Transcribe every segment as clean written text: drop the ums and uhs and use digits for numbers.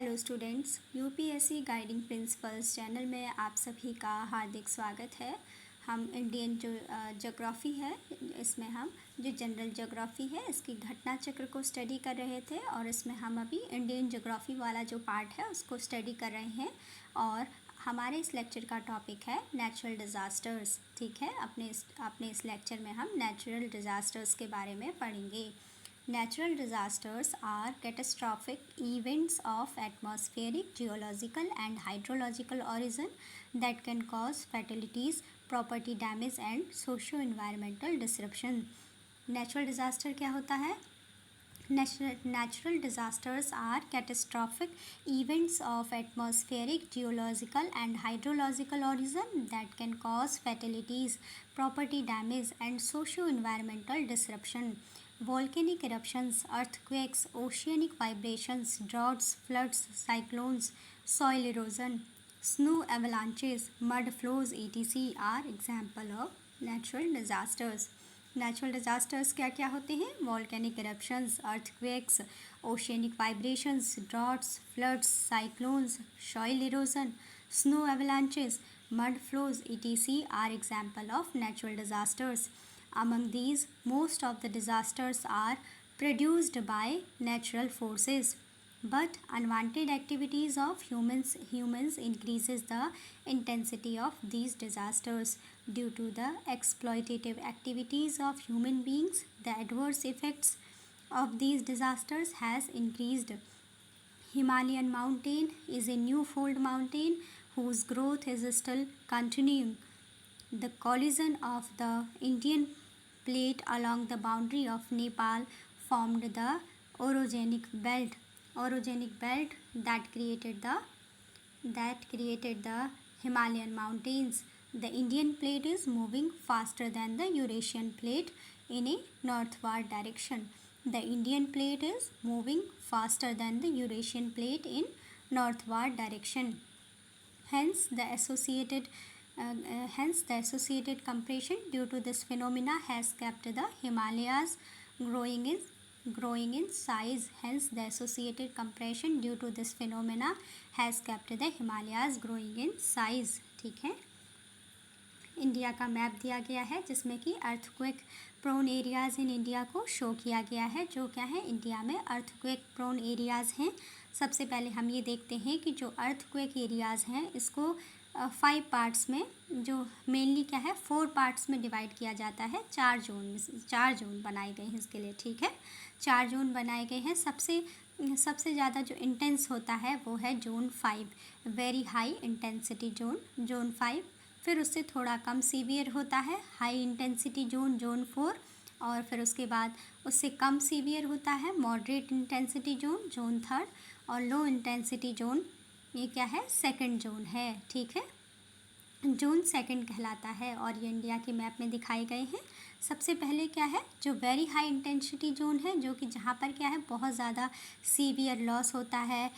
Hello students, UPSC guiding principles channel में आप सभी का हार्दिक स्वागत है। हम इंडियन जो ज्योग्राफी है, इसमें हम जो जनरल ज्योग्राफी है इसकी घटना चक्र को स्टडी कर रहे थे और इसमें हम अभी इंडियन ज्योग्राफी वाला जो पार्ट है उसको स्टडी कर रहे हैं। और हमारे इस लेक्चर का टॉपिक है नेचुरल डिज़ास्टर्स। ठीक है, अपने इस लेक्चर में हम नेचुरल डिज़ास्टर्स के बारे में पढ़ेंगे। Natural disasters are catastrophic events of atmospheric, geological and hydrological origin that can cause fatalities, property damage and socio-environmental disruption. Natural disaster क्या होता है? Natural disasters are catastrophic events of atmospheric, geological and hydrological origin that can cause fatalities, property damage and socio-environmental disruption. Volcanic eruptions, earthquakes, oceanic vibrations, droughts, floods, cyclones, soil erosion, snow avalanches, mud flows etc. are example of natural disasters. Natural disasters क्या क्या होते हैं? Volcanic eruptions, earthquakes, oceanic vibrations, droughts, floods, cyclones, soil erosion, snow avalanches, mud flows etc. are example of natural disasters. Among these, most of the disasters are produced by natural forces, but unwanted activities of humans increases the intensity of these disasters. Due to the exploitative activities of human beings, the adverse effects of these disasters has increased. Himalayan mountain is a new fold mountain whose growth is still continuing. The collision of the Indian plate along the boundary of Nepal formed the orogenic belt that created the Himalayan mountains. The Indian plate is moving faster than the Eurasian plate in a northward direction. The Indian plate is moving faster than the Eurasian plate in northward direction. Hence, the associated compression due to this phenomena has kept the Himalayas growing in size. Hence, the associated compression due to this phenomena has kept the Himalayas growing in size. ठीक है, India का map दिया गया है जिसमें कि earthquake prone areas in India को show किया गया है। जो क्या है, इंडिया में अर्थक्वेक प्रोन एरियाज़ हैं। सबसे पहले हम ये देखते हैं कि जो अर्थक्वेक एरियाज़ हैं इसको 5 पार्ट्स में, जो मेनली क्या है 4 पार्ट्स में डिवाइड किया जाता है। 4 जोन बनाए गए हैं इसके लिए। ठीक है, 4 जोन बनाए गए हैं। सबसे ज़्यादा जो इंटेंस होता है वो है zone 5, very high intensity zone 5। फिर उससे थोड़ा कम सीवियर होता है हाई इंटेंसिटी जोन 4। और फिर उसके बाद उससे कम सीवियर होता है मॉडरेट इंटेंसिटी जोन 3। और लो इंटेंसिटी जोन ये क्या है, सेकंड जोन है। ठीक है, जोन सेकंड कहलाता है और ये इंडिया के मैप में दिखाए गए हैं। सबसे पहले क्या है, जो वेरी हाई इंटेंसिटी जोन है, जो कि जहाँ पर क्या है बहुत ज़्यादा सीवियर लॉस होता है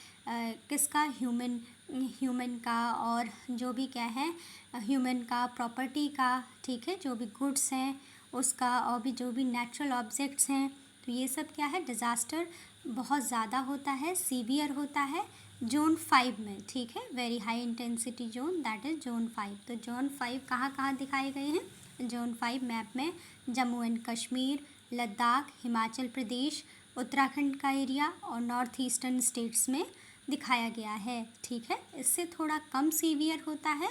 किसका, ह्यूमन का, और जो भी क्या है ह्यूमन का, प्रॉपर्टी का। ठीक है, जो भी गुड्स हैं उसका, और भी जो भी नेचुरल ऑब्जेक्ट्स हैं, तो ये सब क्या है डिज़ास्टर बहुत ज़्यादा होता है, सीवियर होता है जोन 5 में। ठीक है, very high intensity zone that is zone 5। तो जोन 5 कहाँ कहाँ दिखाए गए हैं? जोन 5 मैप में जम्मू एंड कश्मीर, लद्दाख, हिमाचल प्रदेश, उत्तराखंड का एरिया और नॉर्थ ईस्टर्न स्टेट्स में दिखाया गया है। ठीक है, इससे थोड़ा कम सीवियर होता है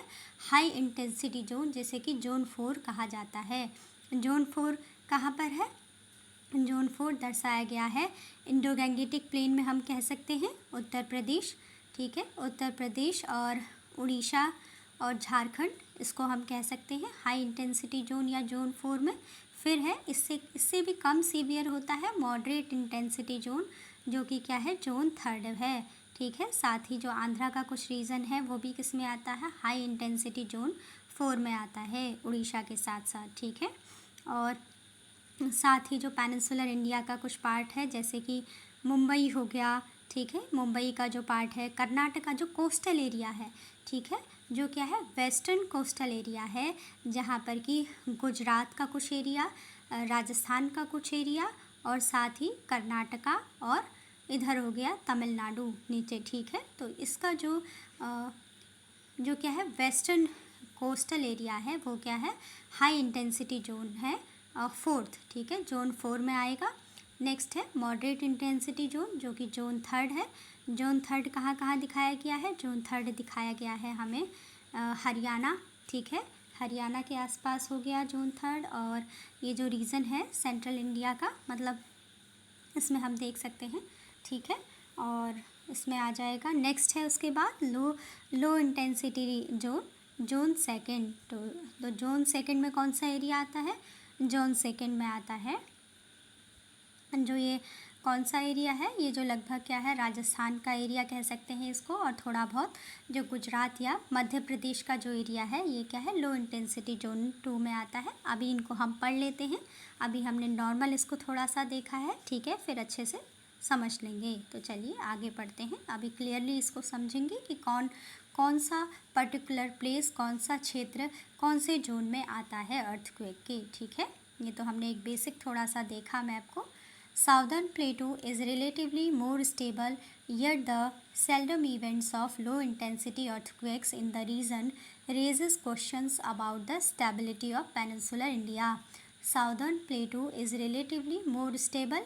हाई इंटेंसिटी जोन, जैसे कि जोन 4 कहा जाता है। जोन 4 कहाँ पर है? जोन 4 दर्शाया गया है इंडो गैंगेटिक प्लेन में, हम कह सकते हैं उत्तर प्रदेश। ठीक है, उत्तर प्रदेश और उड़ीसा और झारखंड, इसको हम कह सकते हैं हाई इंटेंसिटी जोन या जोन 4 में। फिर है इससे भी कम सीवियर होता है मॉडरेट इंटेंसिटी जोन, जो कि क्या है जोन 3 है। ठीक है, साथ ही जो आंध्रा का कुछ रीजन है वो भी किस में आता है, हाई इंटेंसिटी जोन 4 में आता है, उड़ीसा के साथ साथ। ठीक है, और साथ ही जो पेनिनसुलर इंडिया का कुछ पार्ट है जैसे कि मुंबई हो गया। ठीक है, मुंबई का जो पार्ट है, कर्नाटका जो कोस्टल एरिया है, ठीक है, जो क्या है वेस्टर्न कोस्टल एरिया है, जहाँ पर कि गुजरात का कुछ एरिया, राजस्थान का कुछ एरिया और साथ ही कर्नाटका और इधर हो गया तमिलनाडु नीचे, ठीक है। तो इसका जो क्या है वेस्टर्न कोस्टल एरिया है वो क्या है हाई इंटेंसिटी जोन है, फोर्थ, ठीक है, जोन 4 में आएगा। नेक्स्ट है मॉडरेट इंटेंसिटी जोन जो कि जोन 3 है। जोन 3 कहाँ कहाँ दिखाया गया है? जोन 3 दिखाया गया है हमें हरियाणा, ठीक है, हरियाणा के आसपास हो गया जोन 3। और ये जो रीजन है सेंट्रल इंडिया का, मतलब इसमें हम देख सकते हैं, ठीक है। और इसमें आ जाएगा नेक्स्ट है उसके बाद लो इंटेंसिटी जोन 2। तो जोन 2 में कौन सा एरिया आता है? जोन 2 में आता है जो ये कौन सा एरिया है, ये जो लगभग क्या है राजस्थान का एरिया कह सकते हैं इसको, और थोड़ा बहुत जो गुजरात या मध्य प्रदेश का जो एरिया है ये क्या है लो इंटेंसिटी जोन 2 में आता है। अभी इनको हम पढ़ लेते हैं। अभी हमने नॉर्मल इसको थोड़ा सा देखा है, ठीक है, फिर अच्छे से समझ लेंगे। तो चलिए आगे पढ़ते हैं। अभी क्लियरली इसको समझेंगे कि कौन सा पर्टिकुलर प्लेस, कौन सा क्षेत्र कौन से जोन में आता है अर्थक्वेक के, ठीक है। ये तो हमने एक बेसिक थोड़ा सा देखा मैप को। Southern Plateau is relatively more stable, yet the seldom events of low-intensity earthquakes in the region raises questions about the stability of peninsular India. Southern Plateau is relatively more stable,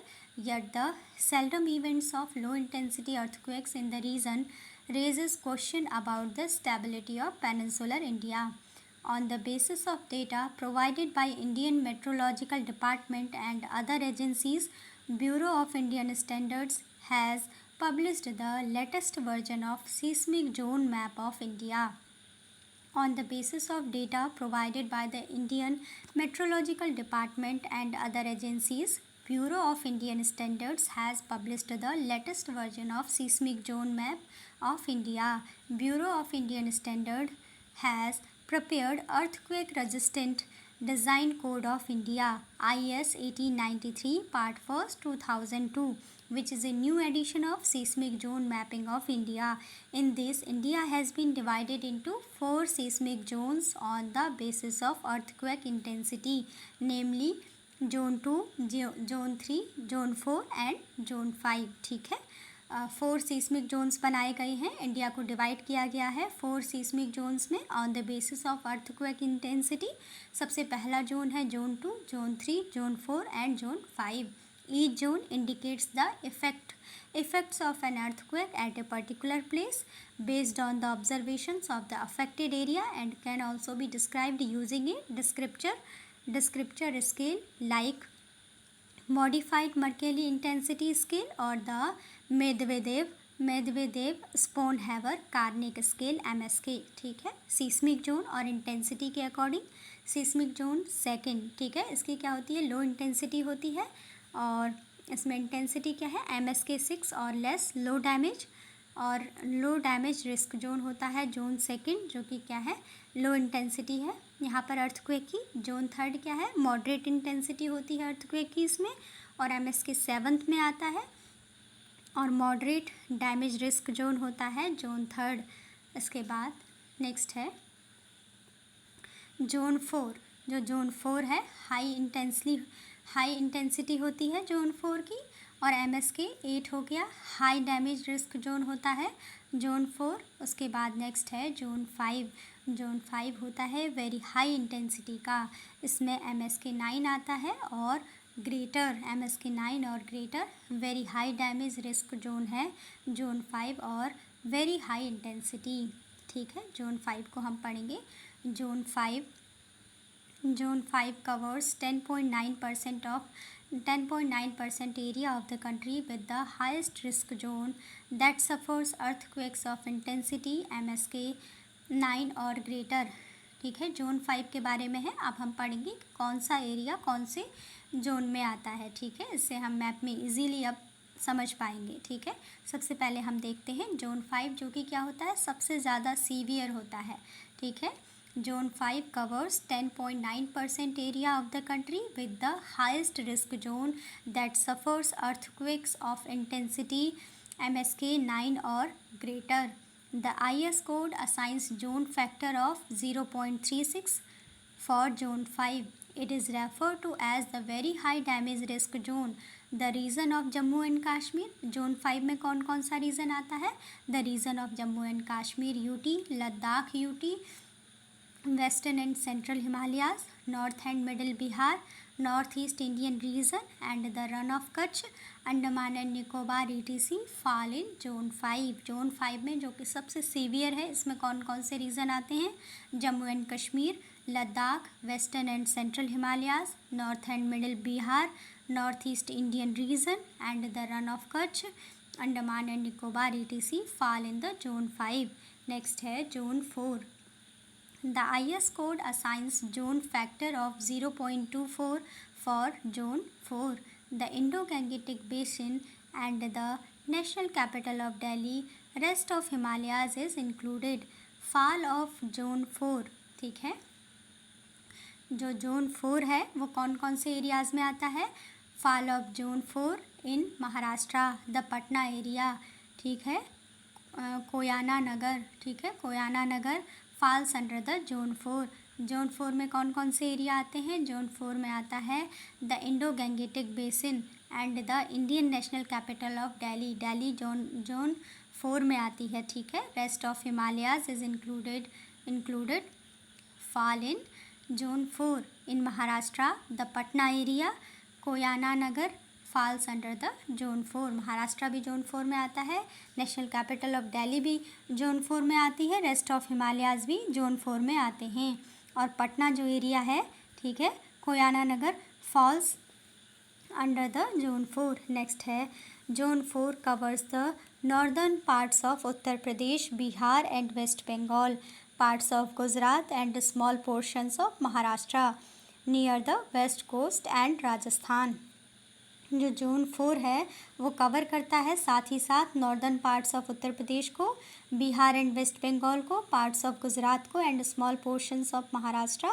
yet the seldom events of low-intensity earthquakes in the region raises question about the stability of peninsular India. On the basis of data provided by Indian Meteorological Department and other agencies, Bureau of Indian Standards has published the latest version of seismic zone map of India. On the basis of data provided by the Indian Meteorological Department and other agencies, Bureau of Indian Standards has published the latest version of seismic zone map of India. Bureau of Indian Standard has prepared earthquake resistant Design Code of India IS 1893 Part 1st 2002, which is a new edition of seismic zone mapping of India. In this, India has been divided into 4 seismic zones on the basis of earthquake intensity, namely Zone 2, Zone 3, Zone 4 and Zone 5, ठीक है। 4 seismic Jones बनाए गए हैं, India को divide किया गया है 4 seismic Jones में on the basis of earthquake intensity. सबसे पहला जोन है zone 2, zone 3, zone 4 and zone 5। Each zone indicates the effects of an earthquake at a particular place based on the observations of the affected area and can also be described using a descriptor scale like modified Mercalli intensity scale or the Medvedev Sponheimer Karnik scale MSK, ठीक है। Seismic zone और intensity के according seismic zone 2, ठीक है, इसकी क्या होती है लो इंटेंसिटी होती है और इसमें इंटेंसिटी क्या है MSK 6 और लेस लो डैमेज, और लो डैमेज रिस्क जोन होता है जोन 2 जो कि क्या है लो इंटेंसिटी है। यहाँ पर अर्थक्वेक की जोन 3 क्या है मॉडरेट इंटेंसिटी होती है अर्थक्वेक की इसमें, और MSK 7 में आता है, और मॉडरेट डैमेज रिस्क जोन होता है जोन 3। इसके बाद नेक्स्ट है जोन 4। जो जोन 4 है हाई इंटेंसिटी होती है जोन 4 की, और MSK 8 हो गया, हाई डैमेज रिस्क जोन होता है जोन 4। उसके बाद नेक्स्ट है जोन 5। जोन 5 होता है वेरी हाई इंटेंसिटी का, इसमें MSK 9 आता है और ग्रेटर MSK 9 और greater very high damage risk zone है जोन 5 और वेरी हाई इंटेंसिटी, ठीक है। जोन 5 को हम पढ़ेंगे। Zone 5 covers 10.9% area of the country with the highest risk zone that suffers earthquakes of intensity MSK 9 और greater, ठीक है। जोन 5 के बारे में है, अब हम पढ़ेंगे कौन सा एरिया कौन से जोन में आता है, ठीक है। इससे हम मैप में इजीली अब समझ पाएंगे, ठीक है। सबसे पहले हम देखते हैं जोन 5 जो कि क्या होता है सबसे ज़्यादा सीवियर होता है, ठीक है। Zone 5 covers 10.9% area of the country with the highest risk zone that suffers earthquakes of intensity MSK 9 or greater. The IS code assigns zone factor of 0.36 for zone 5. It is referred to as the very high damage risk zone. The region of Jammu and Kashmir, zone 5 में कौन कौन सा region आता है? The region of Jammu and Kashmir UT, Ladakh UT, western and central Himalayas, north and middle Bihar, north east Indian region and the Rann of Kutch, Andaman and Nicobar ETC fall in zone 5। Zone 5 में जो कि सबसे सीवियर है, इसमें कौन कौन से रीजन आते हैं? Jammu and Kashmir, Ladakh, western and central Himalayas, north and middle Bihar, north east Indian region and the Rann of Kutch, Andaman and Nicobar ETC fall in the zone 5। Next है zone 4। The IS code assigns zone factor of 0.24 for zone 4. The Indo-Gangetic Basin and the national capital of Delhi, rest of Himalayas is included. Fall of zone 4, ठीक है। जो zone 4 है वो कौन कौन से areas में आता है? Fall of zone 4 in Maharashtra, the Patna area, ठीक है, कोयाना नगर, ठीक है, Koyna Nagar falls under the zone 4। Zone 4 में कौन कौन से एरिया आते हैं? जोन 4 में आता है the Indo Gangetic basin and the Indian national capital of Delhi, Delhi zone 4 में आती है, ठीक है। Rest of Himalayas is included fall in zone 4 in Maharashtra, the Patna area, Koyna Nagar falls under the zone 4। Maharashtra भी जोन 4 में आता है, नेशनल कैपिटल ऑफ दिल्ली भी जोन 4 में आती है, रेस्ट ऑफ हिमालयाज भी जोन 4 में आते हैं। और पटना जो एरिया है, ठीक है, Koyna Nagar falls under the zone 4। Next है zone 4 covers the northern parts of Uttar Pradesh, Bihar and West Bengal, parts of Gujarat and small portions of Maharashtra near the west coast and Rajasthan. जो जोन 4 है वो कवर करता है साथ ही साथ नॉर्दर्न पार्ट्स ऑफ उत्तर प्रदेश को, बिहार एंड वेस्ट बंगाल को, पार्ट्स ऑफ गुजरात को and small portions of Maharashtra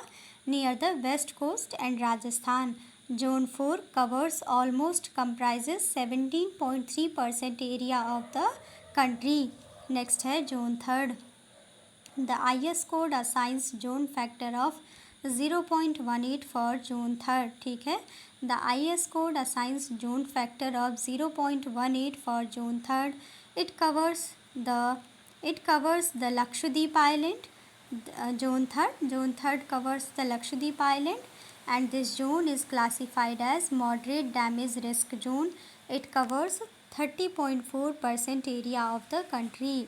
near the west coast and Rajasthan. Zone 4 covers almost comprises 17.3% area of the country. Next है zone 3। The IS code assigns zone factor of 0.18 for zone 3, ठीक है। The IS code assigns zone factor of 0.18 for zone 3. It covers the Lakshadweep Island. Zone 3 covers the Lakshadweep Island, and this zone is classified as moderate damage risk zone. It covers 30.4% area of the country.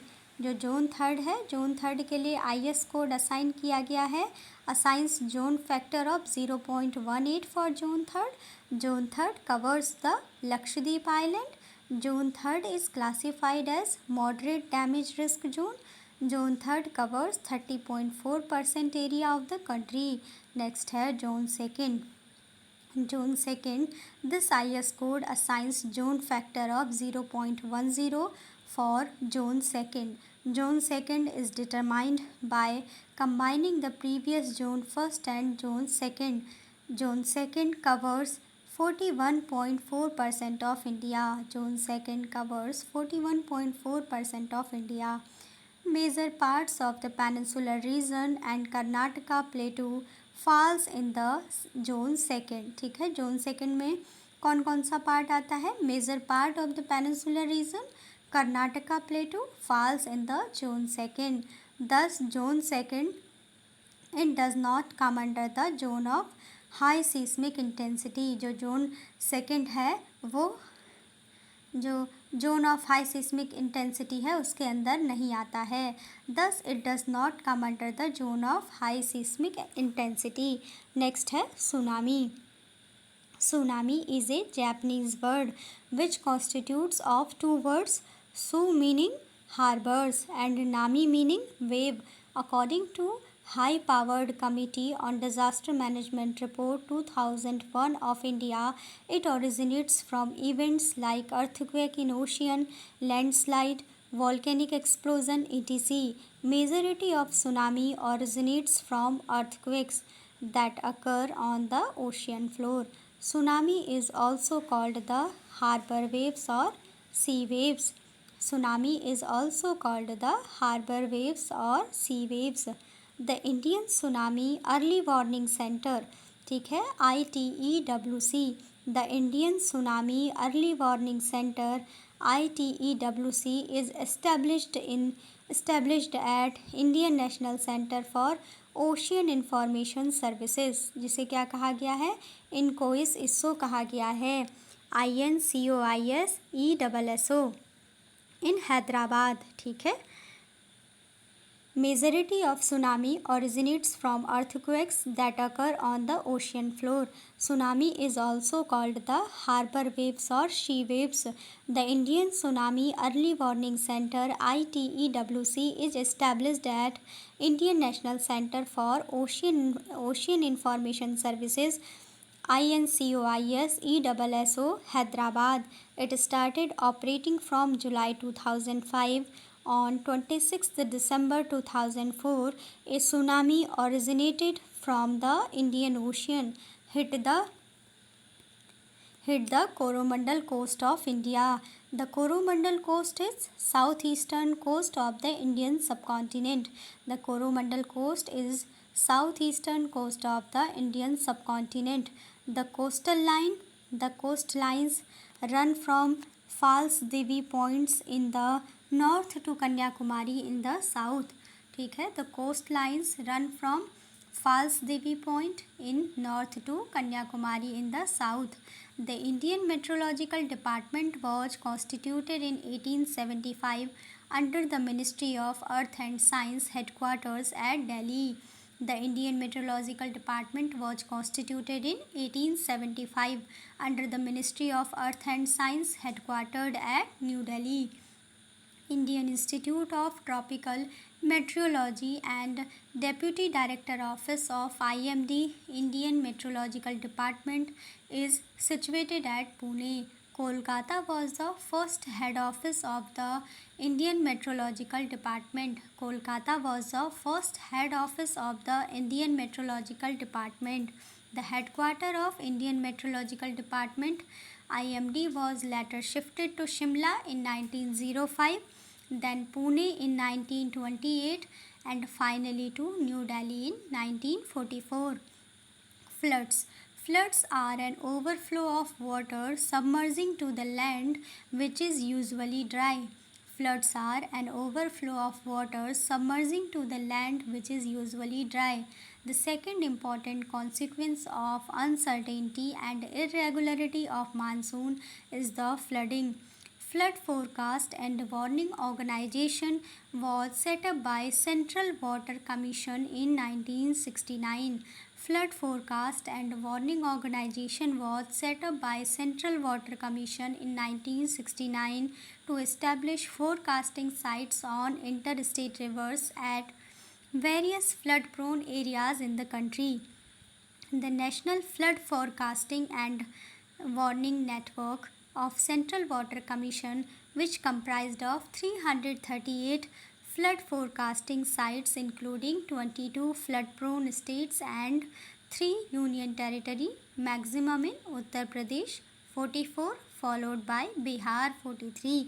जो zone 3 है, zone 3 के लिए IS code assign किया गया है, assigns zone factor of 0.18 for zone 3. Zone 3 covers the Lakshadweep island. Zone 3 is classified as moderate damage risk zone. Zone 3 covers 30.4% area of the country. Next है zone 2. Zone 2, this IS code assigns zone factor of 0.10 for zone 2. Zone 2 is determined by combining the previous zone 1st and zone 2. Zone 2 covers 41.4% of India. Zone 2 covers 41.4% of India. Major parts of the peninsular region and Karnataka plateau false in the zone 2. ठीक है, zone 2 में कौन कौन सा part आता है? Major part of the peninsular region, Karnataka plateau falls in the zone 2. Thus zone 2 it does not come under the zone of high seismic intensity. जो zone 2 है वो जो zone of high seismic intensity है उसके अंदर नहीं आता है. Thus it does not come under the zone of high seismic intensity. Next है tsunami. Tsunami is a Japanese word which constitutes of 2 words, tsu meaning harbours and nami meaning wave. According to High Powered Committee on Disaster Management Report 2001 of India, it originates from events like earthquake in ocean, landslide, volcanic explosion, etc. Majority of tsunami originates from earthquakes that occur on the ocean floor. Tsunami is also called the harbor waves or sea waves. Tsunami is also called the harbor waves or sea waves. The Indian tsunami early warning centre, ठीक है, ITEWC, The Indian Tsunami Early Warning Center ITEWC is established at Indian National Center for Ocean Information Services, जिसे क्या कहा गया है, इनकोइस इसो कहा गया है, INCOISESSO इन हैदराबाद. ठीक है. Majority of tsunami originates from earthquakes that occur on the ocean floor. Tsunami is also called the harbor waves or sea waves. The Indian Tsunami Early Warning Center ITEWC is established at Indian National Center for Ocean Information Services INCOISESSO Hyderabad. It started operating from July 2005. On 26th December 2004, a tsunami originated from the Indian Ocean hit the Coromandel coast of India. The Coromandel coast is southeastern coast of the Indian subcontinent. The Coromandel coast is southeastern coast of the Indian subcontinent. The coastlines run from False Devi points in the north to Kanyakumari in the south. ठीक है. The coastlines run from False Devi Point in north to Kanyakumari in the south. The Indian Meteorological Department was constituted in 1875 under the Ministry of Earth and Science headquarters at Delhi. The Indian Meteorological Department was constituted in 1875 under the Ministry of Earth and Science headquartered at New Delhi. Indian Institute of Tropical Meteorology and Deputy Director Office of IMD, Indian Meteorological Department, is situated at Pune. Kolkata was the first head office of the Indian Meteorological Department. Kolkata was the first head office of the Indian Meteorological Department. The headquarters of Indian Meteorological Department IMD was later shifted to Shimla in 1905, then Pune in 1928, and finally to New Delhi in 1944. Floods. Floods are an overflow of water submerging to the land which is usually dry. Floods are an overflow of water submerging to the land which is usually dry. The second important consequence of uncertainty and irregularity of monsoon is the flooding. Flood Forecast and Warning Organization was set up by Central Water Commission in 1969. Flood Forecast and Warning Organization was set up by Central Water Commission in 1969 to establish forecasting sites on interstate rivers at various flood-prone areas in the country. The National Flood Forecasting and Warning Network of Central Water Commission, which comprised of 338 flood forecasting sites including 22 flood-prone states and 3 union territory, maximum in Uttar Pradesh 44 followed by Bihar 43.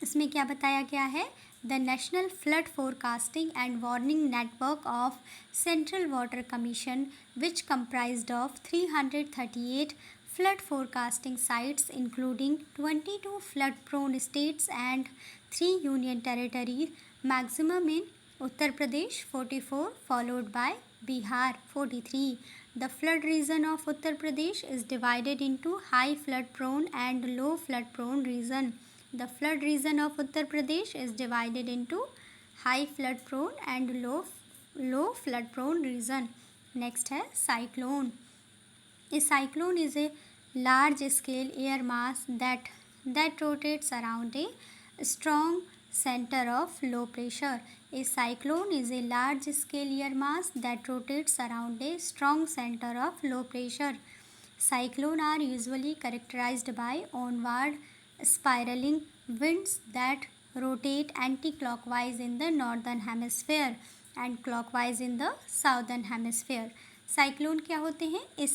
इसमें क्या बताया गया है? The National Flood Forecasting and Warning Network of Central Water Commission, which comprised of 338 flood forecasting sites including 22 flood-prone states and 3 union territories, maximum in Uttar Pradesh 44 followed by Bihar 43. The flood region of Uttar Pradesh is divided into high flood-prone and low flood-prone region. The flood region of Uttar Pradesh is divided into high flood prone and low flood prone region. Next है cyclone. A cyclone is a large scale air mass that rotates around a strong center of low pressure. A cyclone is a large scale air mass that rotates around a strong center of low pressure. Cyclones are usually characterized by onward spiraling winds that rotate anti-clockwise in the northern hemisphere and clockwise in the southern hemisphere. Cyclone क्या होते हैं? A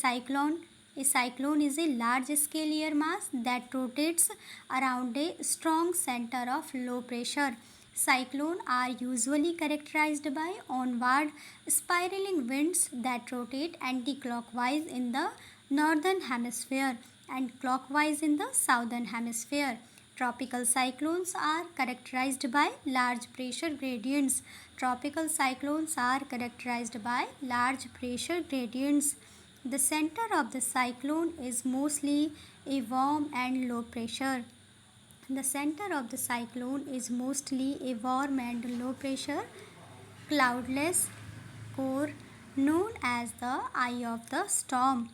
cyclone is a large scale air mass that rotates around a strong center of low pressure. Cyclones are usually characterized by onward spiraling winds that rotate anti-clockwise in the northern hemisphere and clockwise in the southern hemisphere. Tropical cyclones are characterized by large pressure gradients. Tropical cyclones are characterized by large pressure gradients. The center of the cyclone is mostly a warm and low pressure. The center of the cyclone is mostly a warm and low pressure cloudless core known as the eye of the storm.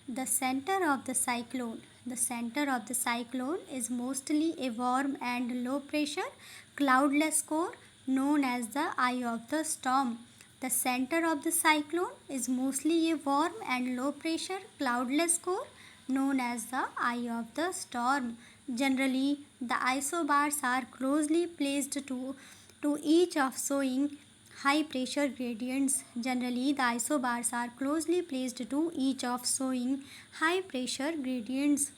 The center of the cyclone. The center of the cyclone is mostly a warm and low pressure cloudless core known as the eye of the storm. The center of the cyclone is mostly a warm and low pressure cloudless core known as the eye of the storm. Generally, the isobars are closely placed to each of showing high pressure gradients. Generally, the isobars are closely placed to each of showing high pressure gradients.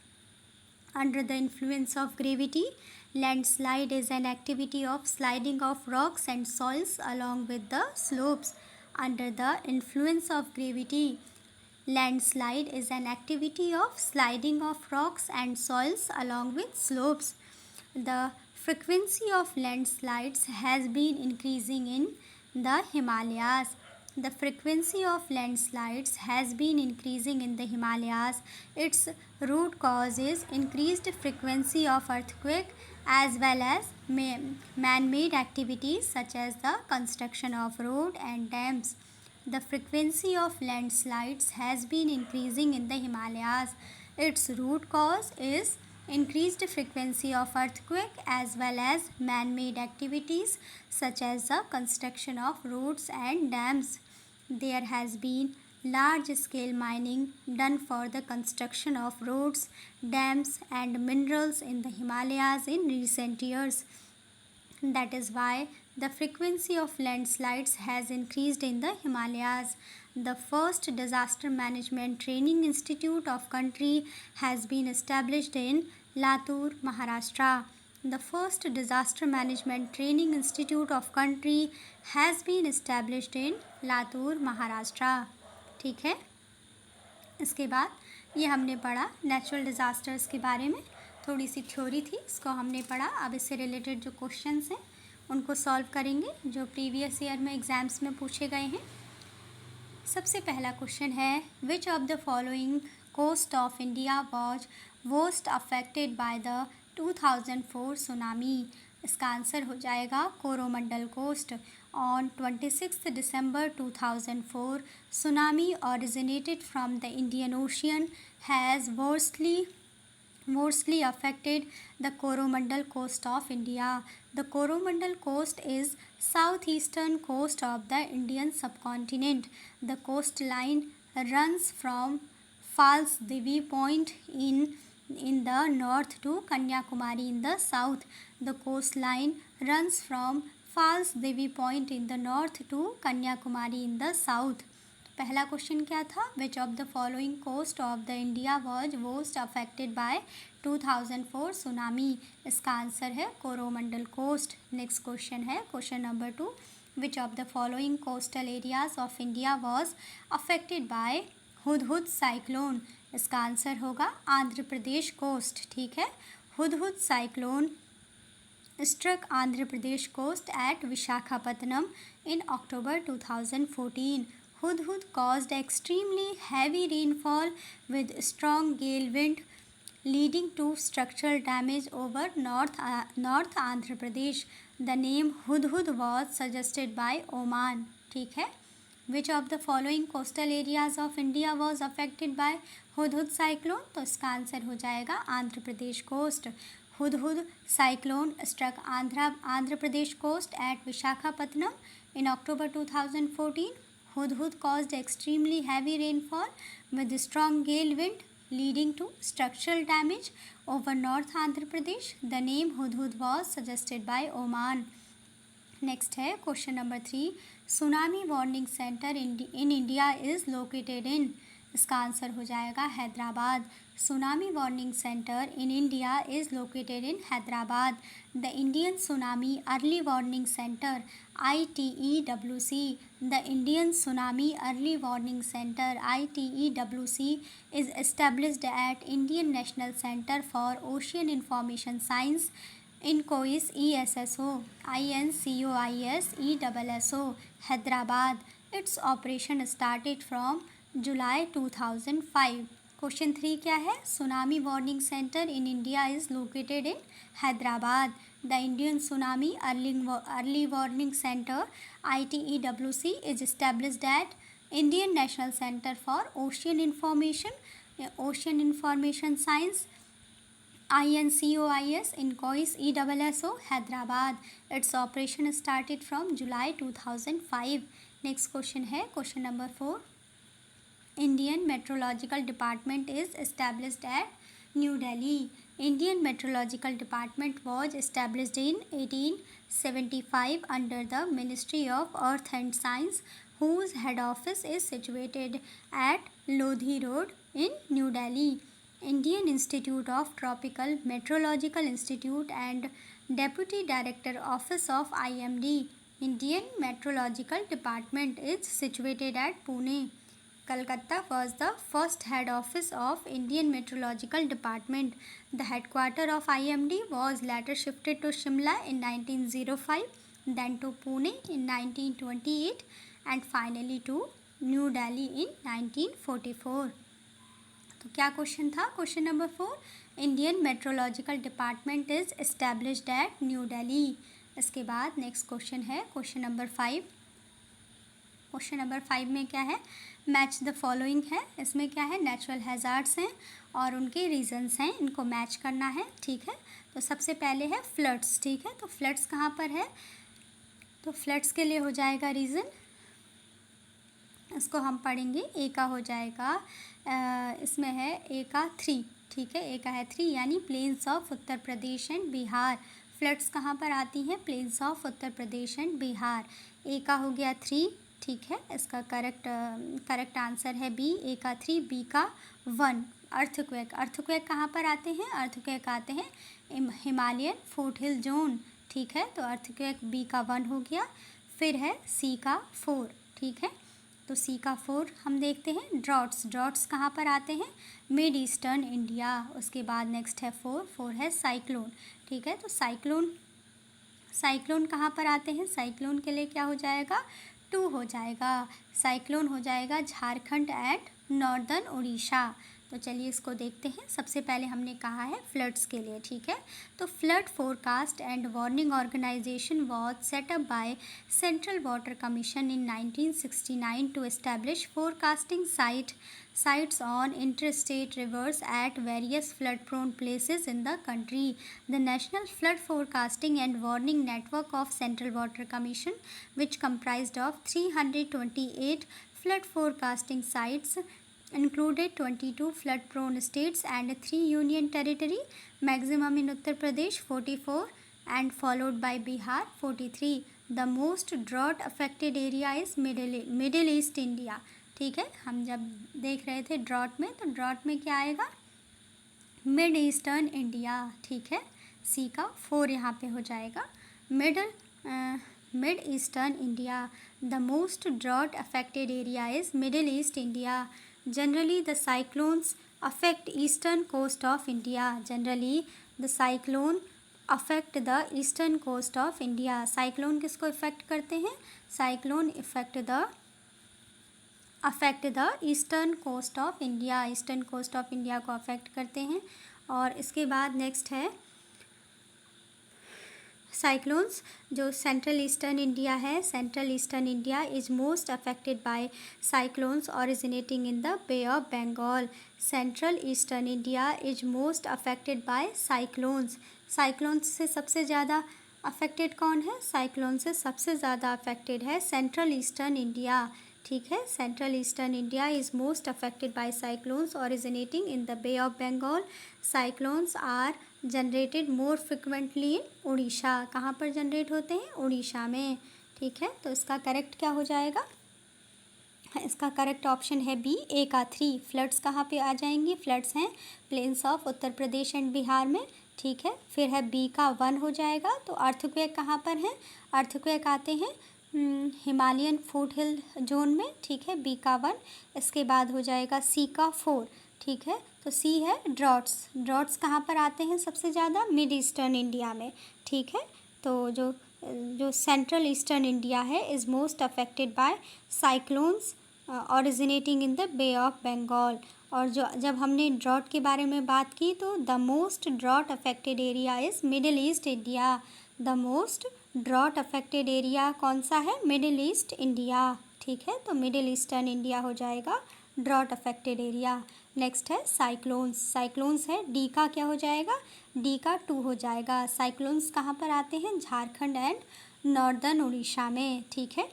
Under the influence of gravity, landslide is an activity of sliding of rocks and soils along with the slopes. Under the influence of gravity, landslide is an activity of sliding of rocks and soils along with slopes. The frequency of landslides has been increasing in the Himalayas. The frequency of landslides has been increasing in the Himalayas. Its root cause is increased frequency of earthquake as well as man-made activities such as the construction of road and dams. The frequency of landslides has been increasing in the Himalayas. Its root cause is increased frequency of earthquake as well as man-made activities such as the construction of roads and dams. There has been large-scale mining done for the construction of roads, dams and minerals in the Himalayas in recent years. That is why the frequency of landslides has increased in the Himalayas. The first disaster management training institute of country has been established in Latur, Maharashtra. The first disaster management training institute of country has been established in Latur Maharashtra. ठीक है, इसके बाद ये हमने पढ़ा natural disasters के बारे में. थोड़ी सी थ्योरी थी, इसको हमने पढ़ा. अब इससे रिलेटेड जो क्वेश्चंस हैं उनको सॉल्व करेंगे जो प्रीवियस ईयर में एग्ज़ाम्स में पूछे गए हैं. सबसे पहला क्वेश्चन है, which of the following coast of India was worst affected by the 2004 tsunami. इसका आंसर हो जाएगा Coromandel coast. On 26th December 2004, tsunami originated from the Indian Ocean has worstly affected the Coromandel coast of India. The Coromandel coast is southeastern coast of the Indian subcontinent. The coastline runs from Falls Devi Point in the north to Kanyakumari in the south. The coastline runs from Falls Devi Point in the north to Kanyakumari in the south. पहला question क्या था, which of the following coast of the India was most affected by 2004 tsunami. इसका answer है Coromandel coast. Next question है question number 2, which of the following coastal areas of India was affected by Hudhud cyclone. इसका answer होगा Andhra Pradesh coast. ठीक है, Hudhud cyclone struck Andhra Pradesh coast at Visakhapatnam in October 2014. Hudhud caused extremely heavy rainfall with strong gale wind leading to structural damage over North Andhra Pradesh. The name Hudhud was suggested by Oman. ठीक है, which of the following coastal areas of India was affected by Hudhud cyclone. तो इसका answer हो जाएगा Andhra Pradesh coast. Hudhud cyclone struck Andhra Pradesh coast at Visakhapatnam in October 2014. Hudhud caused extremely heavy rainfall with strong gale wind leading to structural damage over North Andhra Pradesh. The name Hudhud was suggested by Oman. Next है question number 3, tsunami warning center in India is located in. इसका answer हो जाएगा Hyderabad. Tsunami warning centre in India is located in Hyderabad. The Indian tsunami early warning centre ITEWC, the Indian Tsunami Early Warning Center ITEWC is established at Indian National Center for Ocean Information Science INCOIS ESSO INCOIS ESSO Hyderabad. Its operation started from July 2005. Question 3 क्या है? Tsunami Warning Center in India is located in Hyderabad. The Indian Tsunami Early Warning Center ITEWC is established at Indian National Center for Ocean Information Science INCOIS ESSO Hyderabad. Its operation started from July 2005. Next question है question number 4. Indian Meteorological Department is established at New Delhi. Indian Meteorological Department was established in 1875 under the Ministry of Earth and Science, whose head office is situated at Lodhi Road in New Delhi. Indian Institute of Tropical Meteorological Institute and Deputy Director Office of IMD. Indian Meteorological Department is situated at Pune. Calcutta was the first head office of Indian Meteorological Department. The headquarters of IMD was later shifted to Shimla in 1905, then to Pune in 1928 and finally to New Delhi in 1944. तो क्या question था? Question number 4, Indian meteorological department is established at New Delhi. इसके बाद next question है question number 5। Question number 5 में क्या है? Match the following है। इसमें क्या है? नेचुरल हैज़ार्ड्स हैं और उनके रीजंस हैं, इनको मैच करना है। ठीक है, तो सबसे पहले है फ्लड्स। ठीक है, तो फ्लड्स कहाँ पर है? तो फ्लड्स के लिए हो जाएगा रीज़न, इसको हम पढ़ेंगे। ए का हो जाएगा इसमें है ए का 3। ठीक है, ए का है 3 यानी plains of Uttar Pradesh and Bihar. Floods कहाँ पर आती हैं? Plains of Uttar Pradesh and Bihar. A का हो गया 3। ठीक है, इसका करेक्ट आंसर है बी। ए का 3, बी का 1। अर्थक्वेक, अर्थक्वेक कहाँ पर आते हैं? अर्थक्वेक आते हैं हिमालयन फुट हिल जोन। ठीक है, तो अर्थक्वेक बी का 1 हो गया। फिर है सी का 4। ठीक है, तो सी का 4 हम देखते हैं। ड्रॉट्स, ड्रॉट्स कहाँ पर आते हैं? Mid eastern India. उसके बाद नेक्स्ट है 4 है साइक्लोन। ठीक है, तो साइक्लोन कहाँ पर आते हैं? साइक्लोन के लिए क्या हो जाएगा? 2 हो जाएगा। साइक्लोन हो जाएगा झारखंड एंड नॉर्दर्न उड़ीसा। तो चलिए इसको देखते हैं। सबसे पहले हमने कहा है फ्लड्स के लिए। ठीक है, तो Flood Forecast and Warning Organisation was set up by Central Water Commission in 1969 to establish forecasting sites on interstate rivers at various flood prone places in the country. The National Flood Forecasting and Warning Network of Central Water Commission, which comprised of 328 flood forecasting sites, included 22 flood prone states and 3 union territory, maximum in Uttar Pradesh 44 and followed by Bihar 43. The most drought affected area is Middle East India. ठीक है, हम जब देख रहे थे drought में, तो drought में क्या आएगा? Mid eastern India. ठीक है, सी का 4 यहाँ पे हो जाएगा। Mid eastern India. The most drought affected area is middle east India. Generally the cyclones affect eastern coast of India. Generally the cyclone affect the eastern coast of India. Cyclone किसको effect करते हैं? Cyclone affect the eastern coast of India. Eastern coast of India को affect करते हैं। और इसके बाद next है साइक्लोन्स। जो सेंट्रल ईस्टर्न इंडिया है, central eastern India is most affected by cyclones originating in the bay of Bengal. Central eastern India is most affected by cyclones. Cyclones से सबसे ज़्यादा अफेक्टेड कौन है? साइक्लोन से सबसे ज़्यादा अफेक्टेड है सेंट्रल ईस्टर्न इंडिया। ठीक है, central eastern India is most affected by cyclones originating in the bay of Bengal. Cyclones are generated more frequently in Orissa. कहाँ पर जनरेट होते हैं? उड़ीसा में। ठीक है, तो इसका करेक्ट क्या हो जाएगा? इसका करेक्ट ऑप्शन है बी, ए का 3। फ्लड्स कहाँ पे आ जाएंगी? फ्लड्स हैं plains of Uttar Pradesh and Bihar में, ठीक है। फिर है बी का 1 हो जाएगा। तो अर्थक्वेक कहाँ पर है? अर्थक्वेक आते हैं हिमालयन फुट हिल जोन में, ठीक है, बी का 1। इसके बाद हो जाएगा सी का 4, ठीक है। तो सी है ड्रॉट्स। ड्रॉट्स कहाँ पर आते हैं सबसे ज़्यादा? मिड ईस्टर्न इंडिया में, ठीक है। तो जो सेंट्रल ईस्टर्न इंडिया है is most affected by cyclones originating in the bay of Bengal. और जब हमने ड्रॉट के बारे में बात की तो the most drought affected area is middle east India. The most drought affected area कौन सा है? मिडिल ईस्ट इंडिया, ठीक है। तो मिडिल ईस्टर्न इंडिया हो जाएगा ड्रॉट अफेक्टेड एरिया। नेक्स्ट है साइक्लोन्स। साइक्लोन्स है डी का क्या हो जाएगा? डी का 2 हो जाएगा। साइक्लोन्स कहाँ पर आते हैं? झारखंड एंड नॉर्दर्न उड़ीसा में, ठीक है।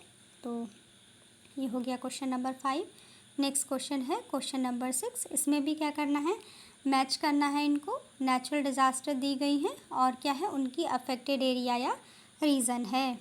तो ये हो गया क्वेश्चन नंबर 5। नेक्स्ट क्वेश्चन है क्वेश्चन नंबर 6। इसमें भी क्या करना है? मैच करना है इनको। नेचुरल डिज़ास्टर दी गई हैं और क्या है उनकी अफेक्टेड एरिया या रीज़न है।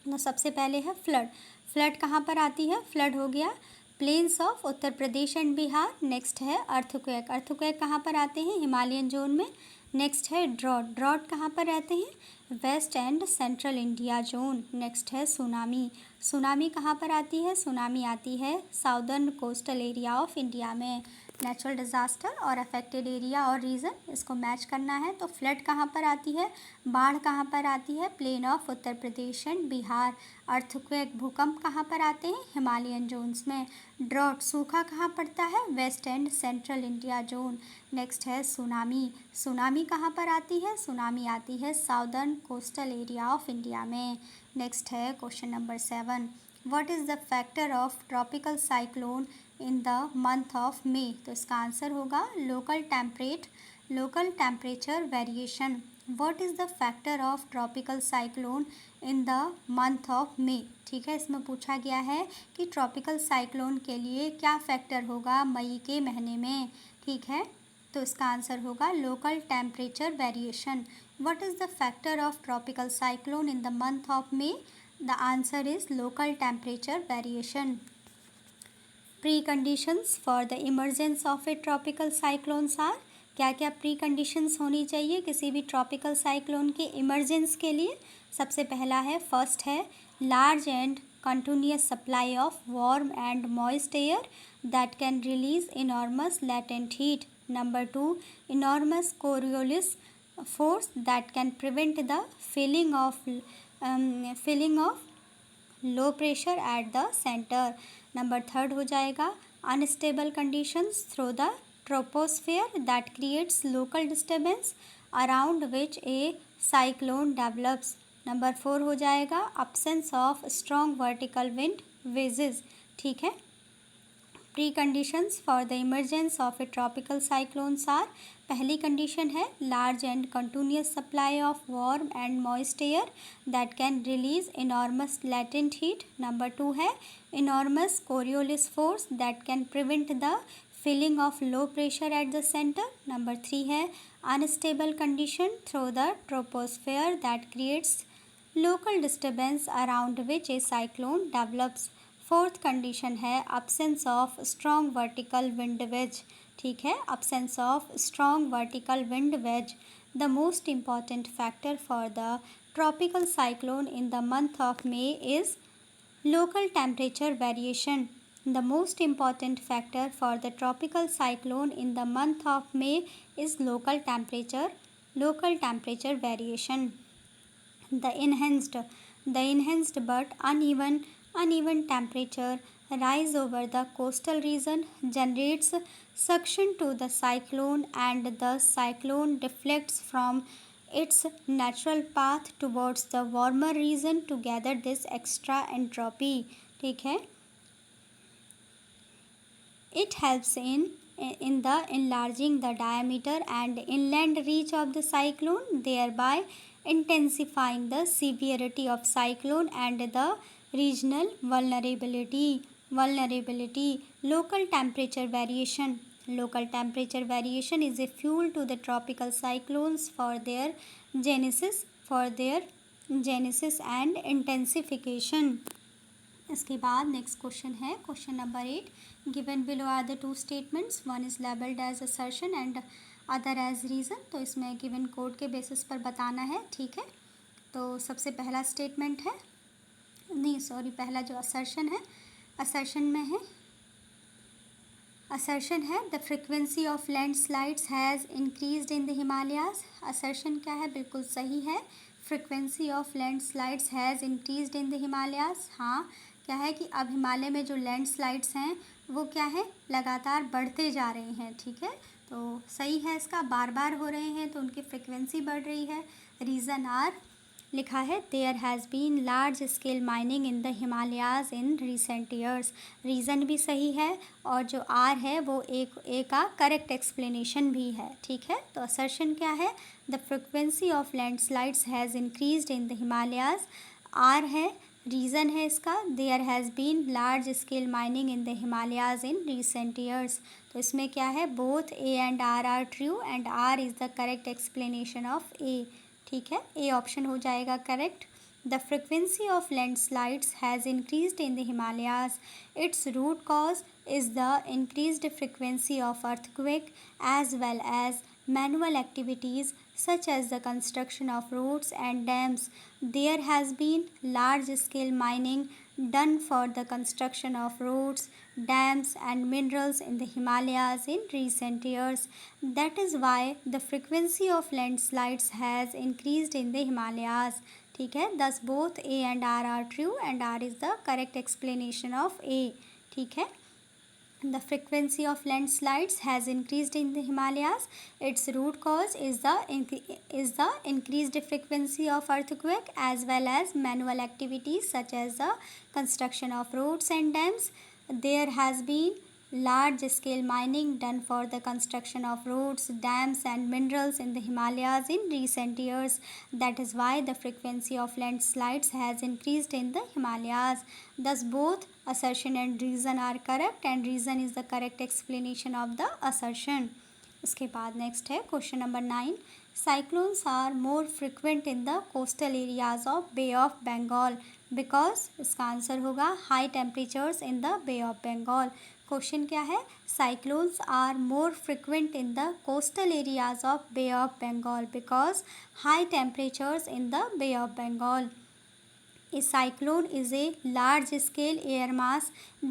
तो सबसे पहले है फ्लड। फ्लड कहाँ पर आती है? फ्लड हो गया plains of Uttar Pradesh and Bihar. Next है अर्थक्वेक। अर्थक्वेक कहाँ पर आते हैं? हिमालयन जोन में। नेक्स्ट है ड्रॉट। ड्रॉट कहाँ पर रहते हैं? West and central India zone. Next है सुनामी। सुनामी कहाँ पर आती है? सुनामी आती है southern coastal area of India में। नेचुरल डिज़ास्टर और अफेक्टेड एरिया और रीज़न, इसको मैच करना है। तो फ्लड कहाँ पर आती है? बाढ़ कहाँ पर आती है? Plain of Uttar Pradesh and Bihar. Earthquake भूकंप कहाँ पर आते हैं? हिमालयन जोन्स में। ड्रॉट सूखा कहाँ पड़ता है? West and central India zone. Next है सुनामी। सुनामी कहाँ पर आती है? सुनामी आती है southern coastal area of India में। नेक्स्ट है question number 7। What is the factor of tropical cyclone in the month of May? तो इसका आंसर होगा local temperature variation. What is the factor of tropical cyclone in the month of May? ठीक है, इसमें पूछा गया है कि ट्रॉपिकल साइक्लोन के लिए क्या फैक्टर होगा मई के महीने में, ठीक है। तो इसका आंसर होगा local temperature variation. What is the factor of tropical cyclone in the month of May? The answer is local temperature variation. Preconditions for the emergence of a tropical cyclones are. क्या क्या pre conditions होनी चाहिए किसी भी tropical cyclone के emergence के लिए? सबसे पहला है, फर्स्ट है large and continuous supply of warm and moist air that can release enormous latent heat. Number 2, enormous Coriolis force that can prevent the filling of low pressure at the center. Number 3 हो जाएगा unstable conditions through the troposphere that creates local disturbance around which a cyclone develops. Number 4 हो जाएगा absence of strong vertical wind wedges, ठीक है। Preconditions for the emergence of a tropical cyclones are. पहली condition है large and continuous supply of warm and moist air that can release enormous latent heat. Number 2 है enormous Coriolis force that can prevent the filling of low pressure at the centre. Number 3 है unstable condition through the troposphere that creates local disturbance around which a cyclone develops. Fourth condition है absence of strong vertical wind wedge, ठीक है, absence of strong vertical wind wedge. The most important factor for the tropical cyclone in the month of May is local temperature variation. The most important factor for the tropical cyclone in the month of May is local temperature variation. The enhanced but uneven temperature rise over the coastal region generates suction to the cyclone, and the cyclone deflects from its natural path towards the warmer region to gather this extra entropy, ठीक है। It helps in the enlarging the diameter and inland reach of the cyclone, thereby intensifying the severity of cyclone and the regional vulnerability. Local temperature variation. Local temperature variation is a fuel to the tropical cyclones for their genesis and intensification. इसके बाद next question है question number 8। Given below are the two statements, one is labelled as assertion and other as reason. तो इसमें given code के basis पर बताना है, ठीक है। तो सबसे पहला स्टेटमेंट है, नहीं सॉरी, पहला जो असर्शन है, असर्शन में है, असर्शन है the frequency of landslides has increased in the Himalayas. Assertion क्या है, बिल्कुल सही है, frequency of landslides has increased in the Himalayas. हाँ, क्या है कि अब हिमालय में जो लैंडस्लाइड्स हैं वो क्या है, लगातार बढ़ते जा रहे हैं, ठीक है। तो सही है इसका, बार बार हो रहे हैं तो उनकी फ्रिक्वेंसी बढ़ रही है। रीज़न आर लिखा है there has been large scale mining in the Himalayas in recent years. Reason भी सही है और जो आर है वो एक का करेक्ट एक्सप्लेनेशन भी है, ठीक है। तो असर्शन क्या है, the frequency of landslides has increased in the Himalayas. R है, रीज़न है इसका there has been large scale mining in the Himalayas in recent years. तो इसमें क्या है, both A and R true and R is the correct explanation of A, ठीक है। A option हो जाएगा correct. The frequency of landslides has increased in the Himalayas. Its root cause is the increased frequency of earthquake as well as manual activities such as the construction of roads and dams. There has been large scale mining done for the construction of roads, dams and minerals in the Himalayas in recent years. That is why the frequency of landslides has increased in the Himalayas. ठीक है, thus both A and R are true and R is the correct explanation of A. ठीक है, the frequency of landslides has increased in the Himalayas. Its root cause is the increased frequency of earthquake as well as manual activities such as the construction of roads and dams. There has been large scale mining done for the construction of roads, dams and minerals in the Himalayas in recent years. That is why the frequency of landslides has increased in the Himalayas. Thus both assertion and reason are correct and reason is the correct explanation of the assertion. इसके बाद next है question number 9। Cyclones are more frequent in the coastal areas of bay of Bengal because, इसका answer होगा high temperatures in the bay of Bengal. Question क्या है, cyclones are more frequent in the coastal areas of bay of Bengal because high temperatures in the bay of Bengal. A cyclone is a large-scale air mass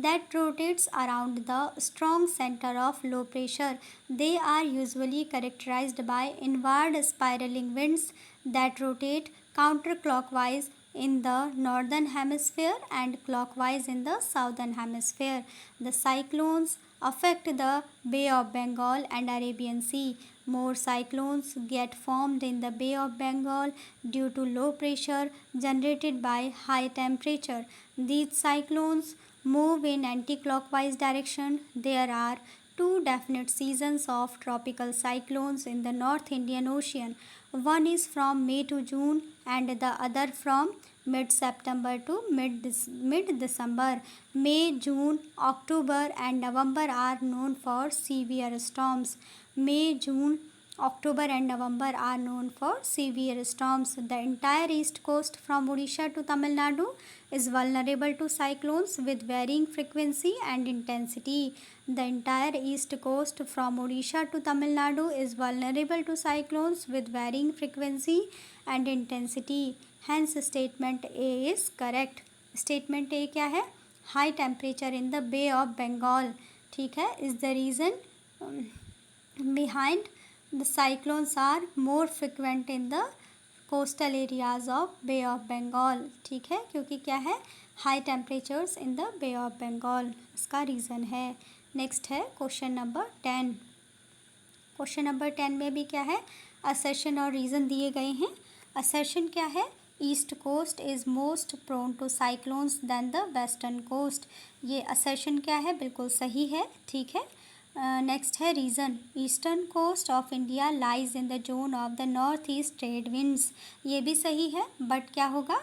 that rotates around the strong center of low pressure. They are usually characterized by inward spiraling winds that rotate counterclockwise in the northern hemisphere and clockwise in the southern hemisphere. The cyclones affect the Bay of Bengal and Arabian Sea. More cyclones get formed in the Bay of Bengal due to low pressure generated by high temperature. These cyclones move in anti-clockwise direction. There are two definite seasons of tropical cyclones in the North Indian Ocean. One is from May to June and the other from mid-September to mid-December. May, June, October and November are known for severe storms. May, June, October and November are known for severe storms. The entire east coast from Odisha to Tamil Nadu is vulnerable to cyclones with varying frequency and intensity. The entire east coast from Odisha to Tamil Nadu is vulnerable to cyclones with varying frequency and intensity. Hence statement A is correct. Statement A क्या है, high temperature in the Bay of Bengal, ठीक है, is the reason behind the cyclones are more frequent in the coastal areas of Bay of Bengal, ठीक है, क्योंकि क्या है, high temperatures in the Bay of Bengal, इसका reason है. Next है क्वेश्चन नंबर 10. क्वेश्चन नंबर 10 में भी क्या है, असर्शन और रीज़न दिए गए हैं. असर्शन क्या है, east coast is most prone to cyclones than the western coast. ये असर्शन क्या है, बिल्कुल सही है, ठीक है. नेक्स्ट है reason, eastern coast of India lies in the zone of the north east trade winds. ये भी सही है, बट क्या होगा,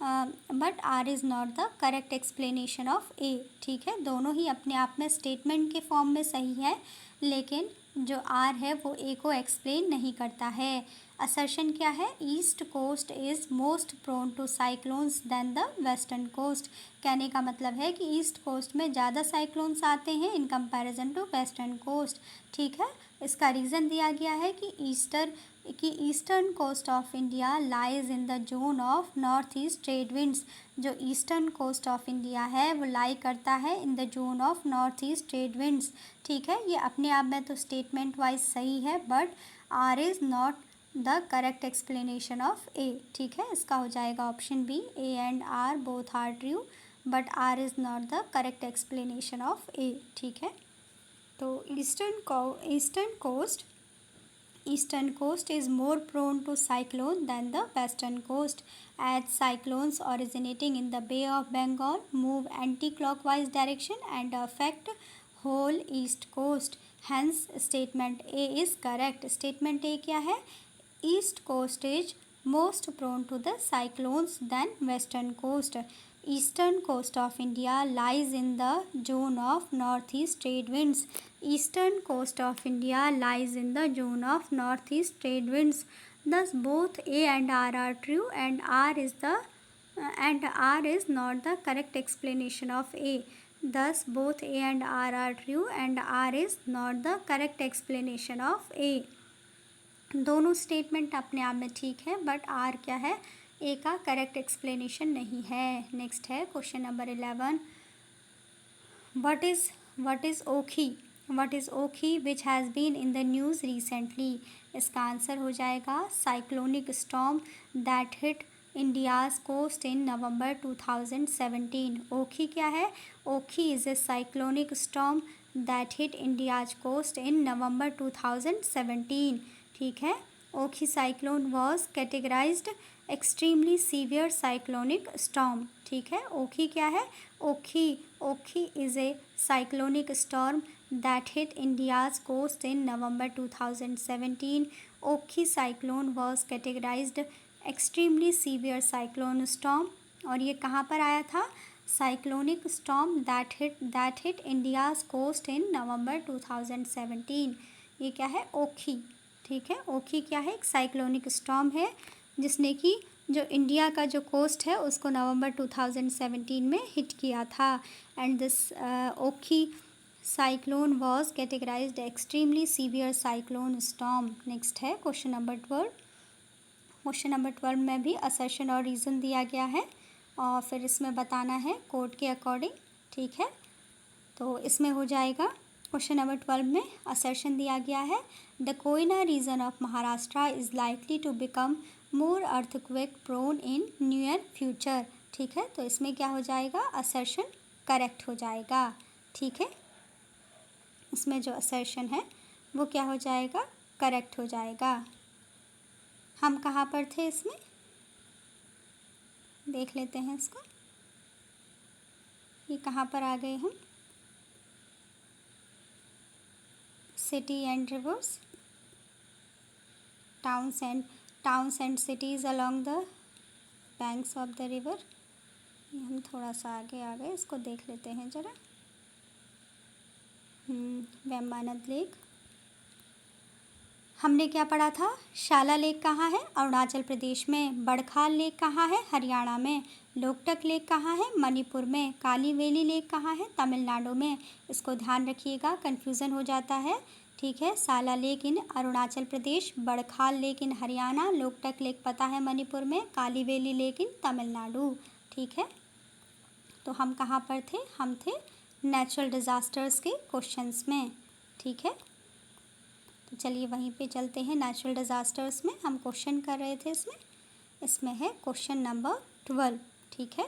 but R is not the correct explanation of A, ठीक है. दोनों ही अपने आप में स्टेटमेंट के फॉर्म में सही है, लेकिन जो आर है वो ए को एक्सप्लेन नहीं करता है. असर्शन क्या है, east coast is most prone to cyclones than the western coast. कहने का मतलब है कि ईस्ट कोस्ट में ज़्यादा साइक्लोन्स आते हैं in comparison to western coast. ठीक है, इसका रीज़न दिया गया है कि eastern coast of India lies in the zone of north east trade winds. जो ईस्टर्न कोस्ट ऑफ इंडिया है वो लाई करता है in the zone of north east trade winds. ठीक है, ये अपने आप में तो स्टेटमेंट वाइज सही है, but R is not the correct explanation of A. ठीक है, इसका हो जाएगा option B, A and R both are true but R is not the correct explanation of A. ठीक है, तो eastern coast is more prone to cyclone than the western coast, as cyclones originating in the Bay of Bengal move anti-clockwise direction and affect whole east coast. Hence statement A is correct. Statement A क्या है, east coast is most prone to the cyclones than western coast. Eastern coast of India lies in the zone of northeast trade winds. Eastern coast of India lies in the zone of northeast trade winds. Thus both A and R are true, and R is not the correct explanation of A. Thus both A and R are true and R is not the correct explanation of A. दोनों statement अपने आप में ठीक है, but are क्या है, ए का correct explanation नहीं है। नेक्स्ट है question number 11, what is Ockhi which has been in the news recently. इसका आंसर हो जाएगा cyclonic storm that hit India's coast in November 2017। Ockhi क्या है, Ockhi is a cyclonic storm that hit India's coast in November 2017। ठीक है, Ockhi cyclone was categorised extremely severe cyclonic storm. ठीक है, ओखी क्या है, Ockhi is a cyclonic storm that hit India's coast in November 2017। Ockhi cyclone was categorised extremely severe cyclone storm, और ये कहाँ पर आया था, cyclonic storm that hit India's coast in November 2017। ये क्या है, ओखी। ठीक है, ओखी क्या है, एक साइक्लोनिक स्टॉर्म है जिसने कि जो इंडिया का जो कोस्ट है उसको नवंबर 2017 में हिट किया था। एंड दिस ओखी cyclone was categorised extremely severe cyclone storm. Next है क्वेश्चन नंबर 12। क्वेश्चन नंबर 12 में भी असर्शन और रीज़न दिया गया है और फिर इसमें बताना है कोड के अकॉर्डिंग। ठीक है, तो इसमें हो जाएगा क्वेश्चन नंबर 12 में असर्शन दिया गया है, the Koyna region of Maharashtra is likely to become more earthquake prone in near future. ठीक है, तो इसमें क्या हो जाएगा, असर्शन करेक्ट हो जाएगा। ठीक है, इसमें जो असर्शन है वो क्या हो जाएगा, करेक्ट हो जाएगा। हम कहाँ पर थे, इसमें देख लेते हैं इसको, ये कहाँ पर आ गए हम, city and reverse, towns and cities along the banks of the river. ये हम थोड़ा सा आगे आ गए, इसको देख लेते हैं ज़रा। वेम्बानद लेक, हमने क्या पढ़ा था, शाला लेक कहाँ है, अरुणाचल प्रदेश में। बड़खाल लेक कहाँ है, हरियाणा में। लोकटक लेक कहाँ है, मणिपुर में। काली वेली लेक कहाँ है, तमिलनाडु में। इसको ध्यान रखिएगा, कन्फ्यूज़न हो जाता है। ठीक है, Shala lake in Arunachal Pradesh, Badkhal lake in Haryana, Loktak lake पता है मणिपुर में, काली वेली लेक इन तमिलनाडु। ठीक है, तो हम कहाँ पर थे, हम थे नेचुरल डिज़ास्टर्स के क्वेश्चंस में। ठीक है, तो चलिए वहीं पे चलते हैं, नेचुरल डिज़ास्टर्स में हम क्वेश्चन कर रहे थे। इसमें है क्वेश्चन नंबर 12। ठीक है,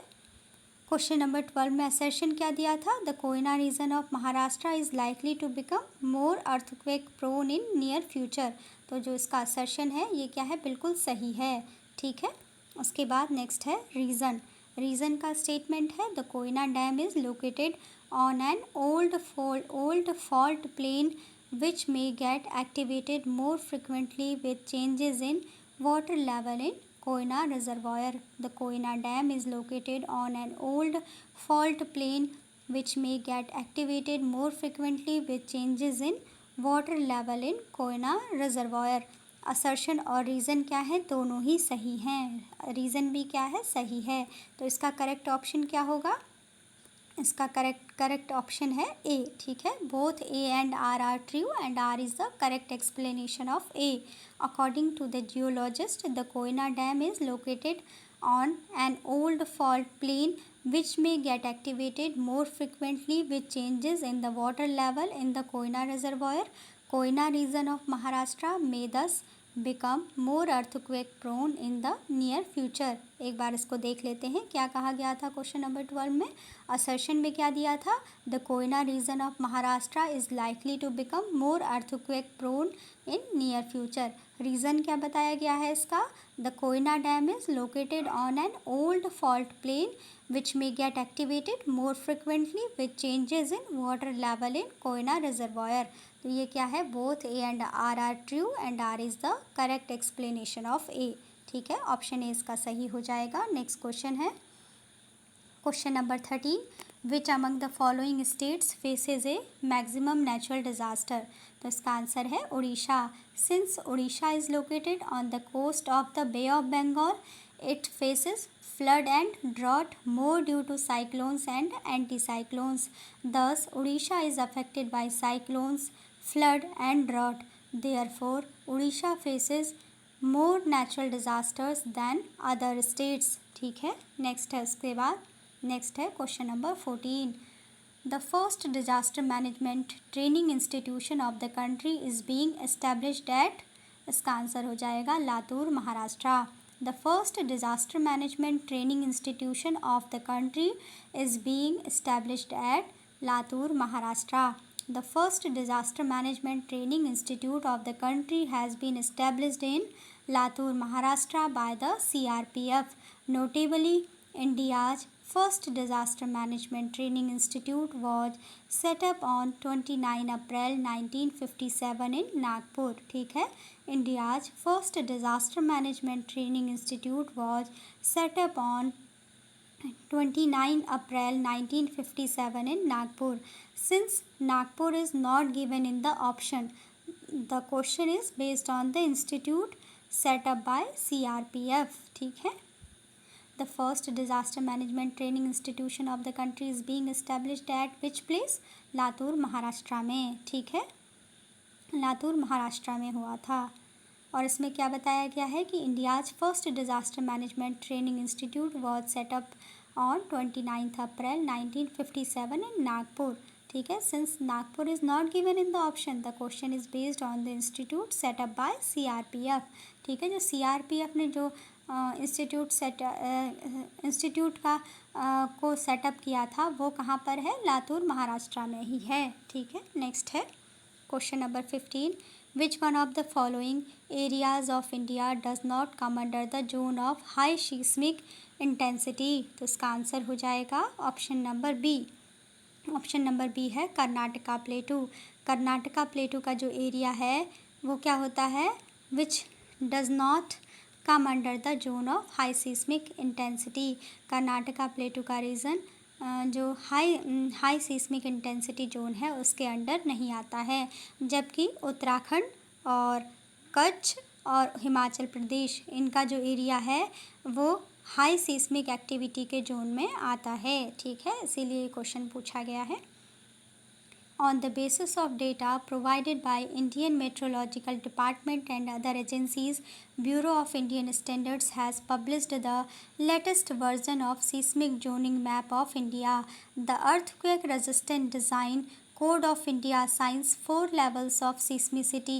क्वेश्चन नंबर 12 में असर्शन क्या दिया था, the Koyna region of Maharashtra is likely to become more earthquake prone in near future. तो जो इसका असर्शन है ये क्या है, बिल्कुल सही है। ठीक है, उसके बाद नेक्स्ट है रीज़न का स्टेटमेंट है, the Koyna dam is located on an old fault plane which may get activated more frequently with changes in water level in Koyna Reservoir. The Koyna Dam is located on an old fault plain which may get activated more frequently with changes in water level in Koyna Reservoir. Assertion और reason क्या है, दोनों ही सही हैं, reason भी क्या है, सही है। तो इसका करेक्ट ऑप्शन क्या होगा, इसका करेक्ट ऑप्शन है ए। ठीक है, both A and R true and R is the correct explanation of A. According to the geologist, the Koyna dam is located on an old fault plain which may get activated more frequently with changes in the water level in the Koyna reservoir. Koyna region of Maharashtra may thus become more earthquake prone in the near future. एक बार इसको देख लेते हैं क्या कहा गया था question number 12 में। असर्शन में क्या दिया था, the Koyna region of Maharashtra is likely to become more earthquake prone in near future. Reason क्या बताया गया है इसका, the Koyna dam is located on an old fault plane which may get activated more frequently with changes in water level in Koyna reservoir. तो ये क्या है, both A and R true and R is the correct explanation of A. ठीक है, option A इसका सही हो जाएगा। नेक्स्ट क्वेश्चन है question number 13, which among the following states faces a maximum natural disaster. तो इसका आंसर है Orissa. Since Orissa is located on the coast of the bay of Bengal, it faces flood and drought more due to cyclones and anticyclones. Thus, Odisha is affected by cyclones, flood and drought. Therefore, Odisha faces more natural disasters than other states. ठीक है, next है उसके बाद, next है question number 14, the first disaster management training institution of the country is being established at, इसका answer हो जाएगा Latur, Maharashtra. The first disaster management training institution of the country is being established at Latur, Maharashtra. The first disaster management training institute of the country has been established in Latur, Maharashtra by the CRPF. Notably, India's first disaster management training institute was set up on 29 April 1957 in Nagpur. ठीक है, India's first disaster management training institute was set up on 29 April 1957 in Nagpur. Since Nagpur is not given in the option, the question is based on the institute set up by CRPF. ठीक है, the first disaster management training institution of the country is being established at which place, Latur, Maharashtra में। ठीक है, लातूर महाराष्ट्र में हुआ था। और इसमें क्या बताया गया है कि India's first disaster management training institute was set up on 29 April 1957 in Nagpur. ठीक है, since Nagpur is not given in the option, the question is based on the institute set up by CRPF। ठीक है, जो CRPF ने जो इंस्टीट्यूट का को सेटअप किया था वो कहाँ पर है, लातूर महाराष्ट्र में ही है। ठीक है, नेक्स्ट है question number 15, which one of the following areas of India does not come under the zone of high seismic intensity. तो इसका आंसर हो जाएगा option number B. Option number B है कर्नाटका प्लेटू। कर्नाटका प्लेटू का जो एरिया है वो क्या होता है, which does not come under the zone of high seismic intensity. Karnataka प्लेटू का रीजन जो हाई सीस्मिक इंटेंसिटी जोन है उसके अंडर नहीं आता है, जबकि उत्तराखंड और कच्छ और हिमाचल प्रदेश इनका जो एरिया है वो हाई सीस्मिक एक्टिविटी के जोन में आता है। ठीक है, इसीलिए क्वेश्चन पूछा गया है। On the basis of data provided by Indian Meteorological Department and other agencies, Bureau of Indian Standards has published the latest version of seismic zoning map of India. The earthquake resistant design code of India assigns 4 levels of seismicity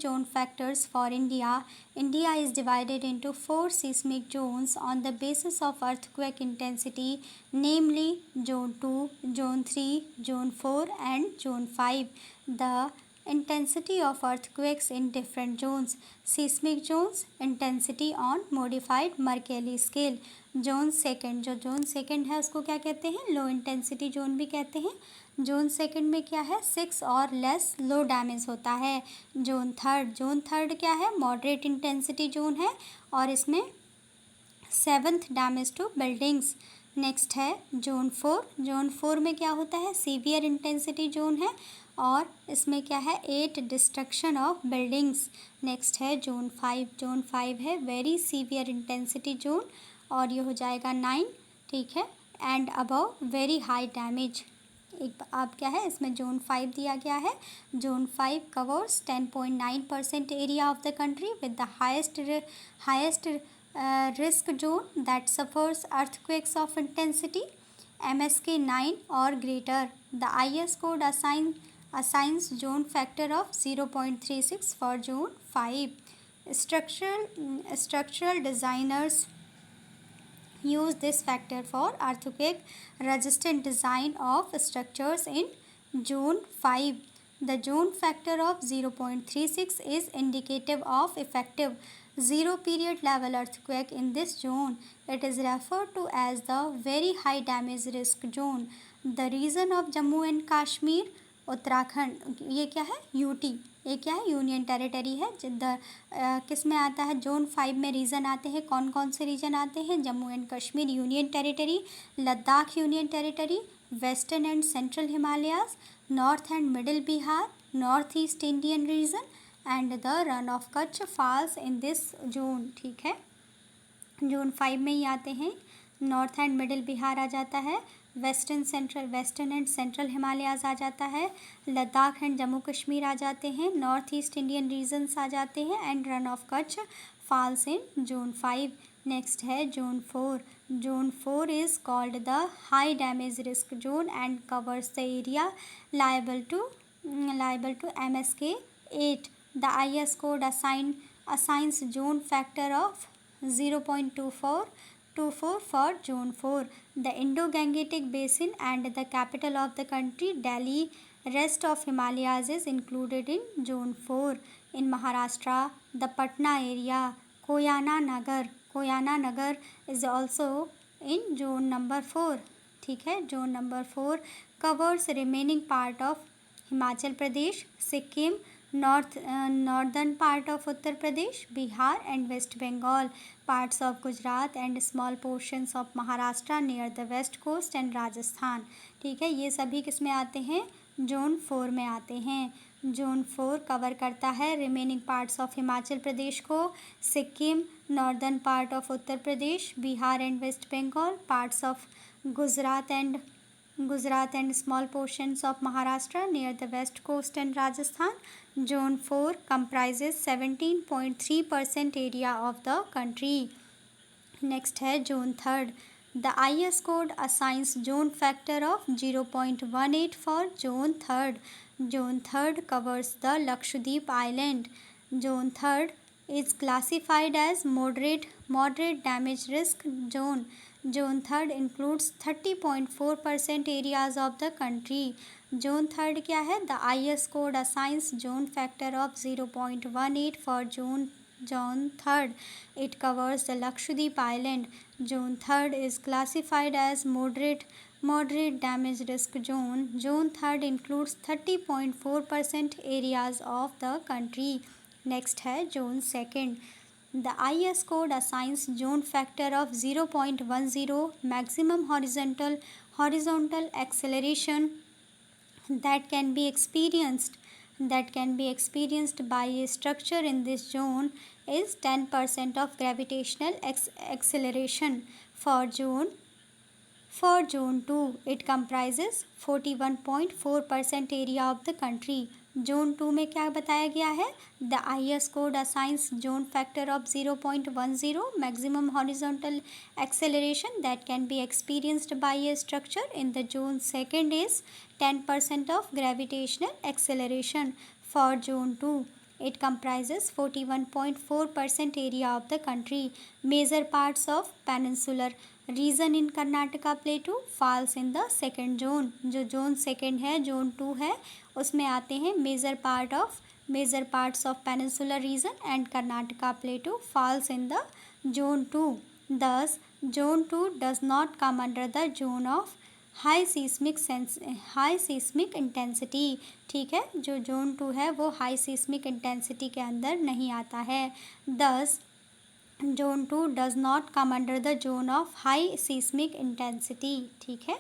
zone factors for India. India is divided into 4 seismic zones on the basis of earthquake intensity, namely Zone 2, Zone 3, Zone 4 and Zone 5. The intensity of earthquakes in different zones. Seismic zones intensity on modified Mercalli scale. Zone second, जो zone second है उसको क्या कहते हैं, low intensity zone भी कहते हैं। Zone second में क्या है, 6 और लेस लो डैमेज होता है। जोन थर्ड क्या है, मॉडरेट इंटेंसिटी जोन है और इसमें 7th damage to buildings. Next है जोन 4 में क्या होता है, सीवियर इंटेंसिटी जोन है और इसमें क्या है 8 डिस्ट्रक्शन ऑफ बिल्डिंग्स। नेक्स्ट है जोन 5। जोन 5 है वेरी सीवियर इंटेंसिटी जोन और ये हो जाएगा 9, ठीक है। And above very high damage. एक अब क्या है इसमें जोन 5 दिया गया है। Zone 5 covers 10.9% area of the country with the highest risk zone that suffers earthquakes of intensity MSK 9 or greater. The IS code assigns zone factor of 0.36 for zone 5. Structural designers use this factor for earthquake resistant design of structures in zone 5. The zone factor of 0.36 is indicative of effective zero period level earthquake in this zone. It is referred to as the very high damage risk zone. The region of Jammu and Kashmir, Uttarakhand, ये क्या है UT, ये क्या है union territory है। किस में आता है जोन 5 में रीजन आते हैं, कौन कौन से रीजन आते हैं, Jammu and Kashmir union territory, Ladakh union territory, western and central Himalayas, north and middle Bihar, north east Indian region and the Rann of Kutch falls in this zone, ठीक है। जोन 5 में ही आते हैं, नॉर्थ एंड मिडिल बिहार आ जाता है, वेस्टर्न एंड सेंट्रल हिमालयाज आ जाता है, लद्दाख एंड जम्मू कश्मीर आ जाते हैं, नॉर्थ ईस्ट इंडियन रीजन्स आ जाते हैं and run of Kutch falls in zone 5। Next है zone 4। Zone 4 is called the high damage risk zone and covers the area liable to MSK 8. The IS code assigns zone factor of 0.24 for Zone 4. The Indo-Gangetic Basin and the capital of the country, Delhi, rest of Himalayas is included in Zone 4. In Maharashtra, the Patna area, Koyana Nagar is also in Zone number 4. ठीक है, Zone number 4 covers remaining part of Himachal Pradesh, Sikkim, northern part of Uttar Pradesh, Bihar and West Bengal, parts of Gujarat and small portions of Maharashtra near the west coast and Rajasthan. ठीक है, ये सभी किस में आते हैं, zone 4 में आते हैं। जोन 4 कवर करता है remaining parts of Himachal Pradesh को, Sikkim, northern part of Uttar Pradesh, Bihar and West Bengal, parts of Gujarat and small portions of Maharashtra near the west coast and Rajasthan. Zone 4 comprises 17.3% area of the country. Next है Zone 3. The IS code assigns zone factor of 0.18 for Zone 3. Zone 3 covers the Lakshadweep Island. Zone 3 is classified as moderate damage risk zone. Zone 3 includes 30.4% areas of the country. Zone 3 क्या है, the IS code assigns zone factor of 0.18 for Zone 3. It covers the Lakshadweep Island. Zone 3 is classified as moderate damage risk zone. Zone 3 includes 30.4% areas of the country. Next है Zone 2. The IS code assigns zone factor of 0.10 maximum horizontal acceleration that can be experienced by a structure in this zone is 10% of gravitational acceleration. For Zone 2, it comprises 41.4% area of the country. Zone 2 में क्या बताया गया है, the IS code assigns zone factor of 0.10 maximum horizontal acceleration that can be experienced bye A structure in the zone 2 is 10% of gravitational acceleration. For zone 2 it comprises 41.4% area of the country. Major parts of peninsular region in Karnataka plateau falls in the second zone. जो zone 2 है, zone 2 है, उसमें आते हैं major parts of peninsular region and Karnataka plateau falls in the zone 2. Thus, zone 2 does not come under the zone of high seismic intensity. ठीक है, जो zone 2 है वो हाई सीस्मिक इंटेंसिटी के अंदर नहीं आता है. दस zone 2 does not come under the zone of high seismic intensity. ठीक है,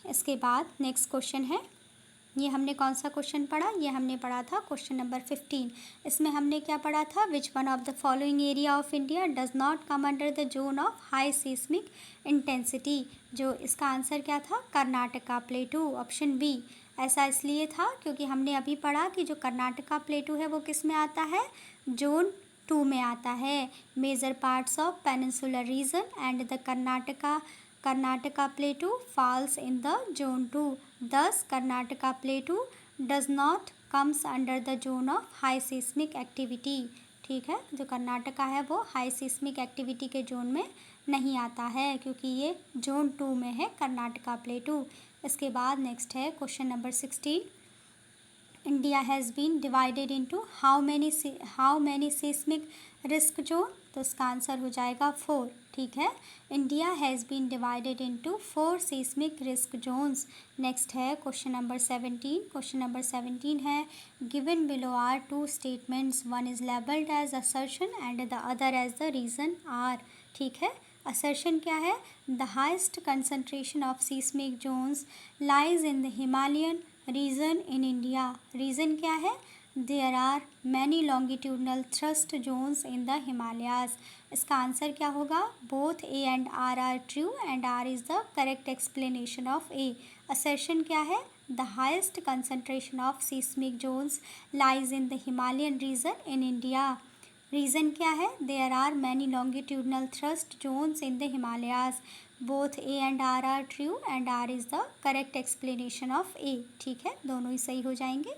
इसके बाद नेक्स्ट क्वेश्चन है, ये हमने कौन सा क्वेश्चन पढ़ा? ये हमने पढ़ा था क्वेश्चन नंबर 15। इसमें हमने क्या पढ़ा था? Which one of the following area of India does not come under the zone of high seismic intensity. जो इसका आंसर क्या था? Karnataka plateau, option B. ऐसा इसलिए था क्योंकि हमने अभी पढ़ा कि जो कर्नाटका प्लेटू है वो किस में आता है? जोन 2 में आता है। Major parts of peninsular region and the Karnataka Plateau falls in the zone 2. Thus, Karnataka Plateau does not comes under the zone of high seismic activity. ठीक है, जो कर्नाटका है वो हाई सीस्मिक एक्टिविटी के जोन में नहीं आता है क्योंकि ये जोन 2 में है कर्नाटका प्लेटू। इसके बाद नेक्स्ट है question number 16। India has been divided into how many seismic risk zone? तो इसका आंसर हो जाएगा 4। ठीक है, India has been divided into 4 seismic risk zones. Next है क्वेश्चन नंबर 17। क्वेश्चन नंबर 17 है given below are 2 statements, one is labelled as assertion and the other as the reason are. ठीक है, असर्शन क्या है? The highest concentration of seismic zones lies in the Himalayan region in India. Reason क्या है? There are many longitudinal thrust zones in the Himalayas. इसका answer क्या होगा? Both A and R true and R is the correct explanation of A. Assertion क्या है? The highest concentration of seismic zones lies in the Himalayan region in India. Reason क्या है? There are many longitudinal thrust zones in the Himalayas. Both A and R true and R is the correct explanation of A. ठीक है, दोनों ही सही हो जाएंगे।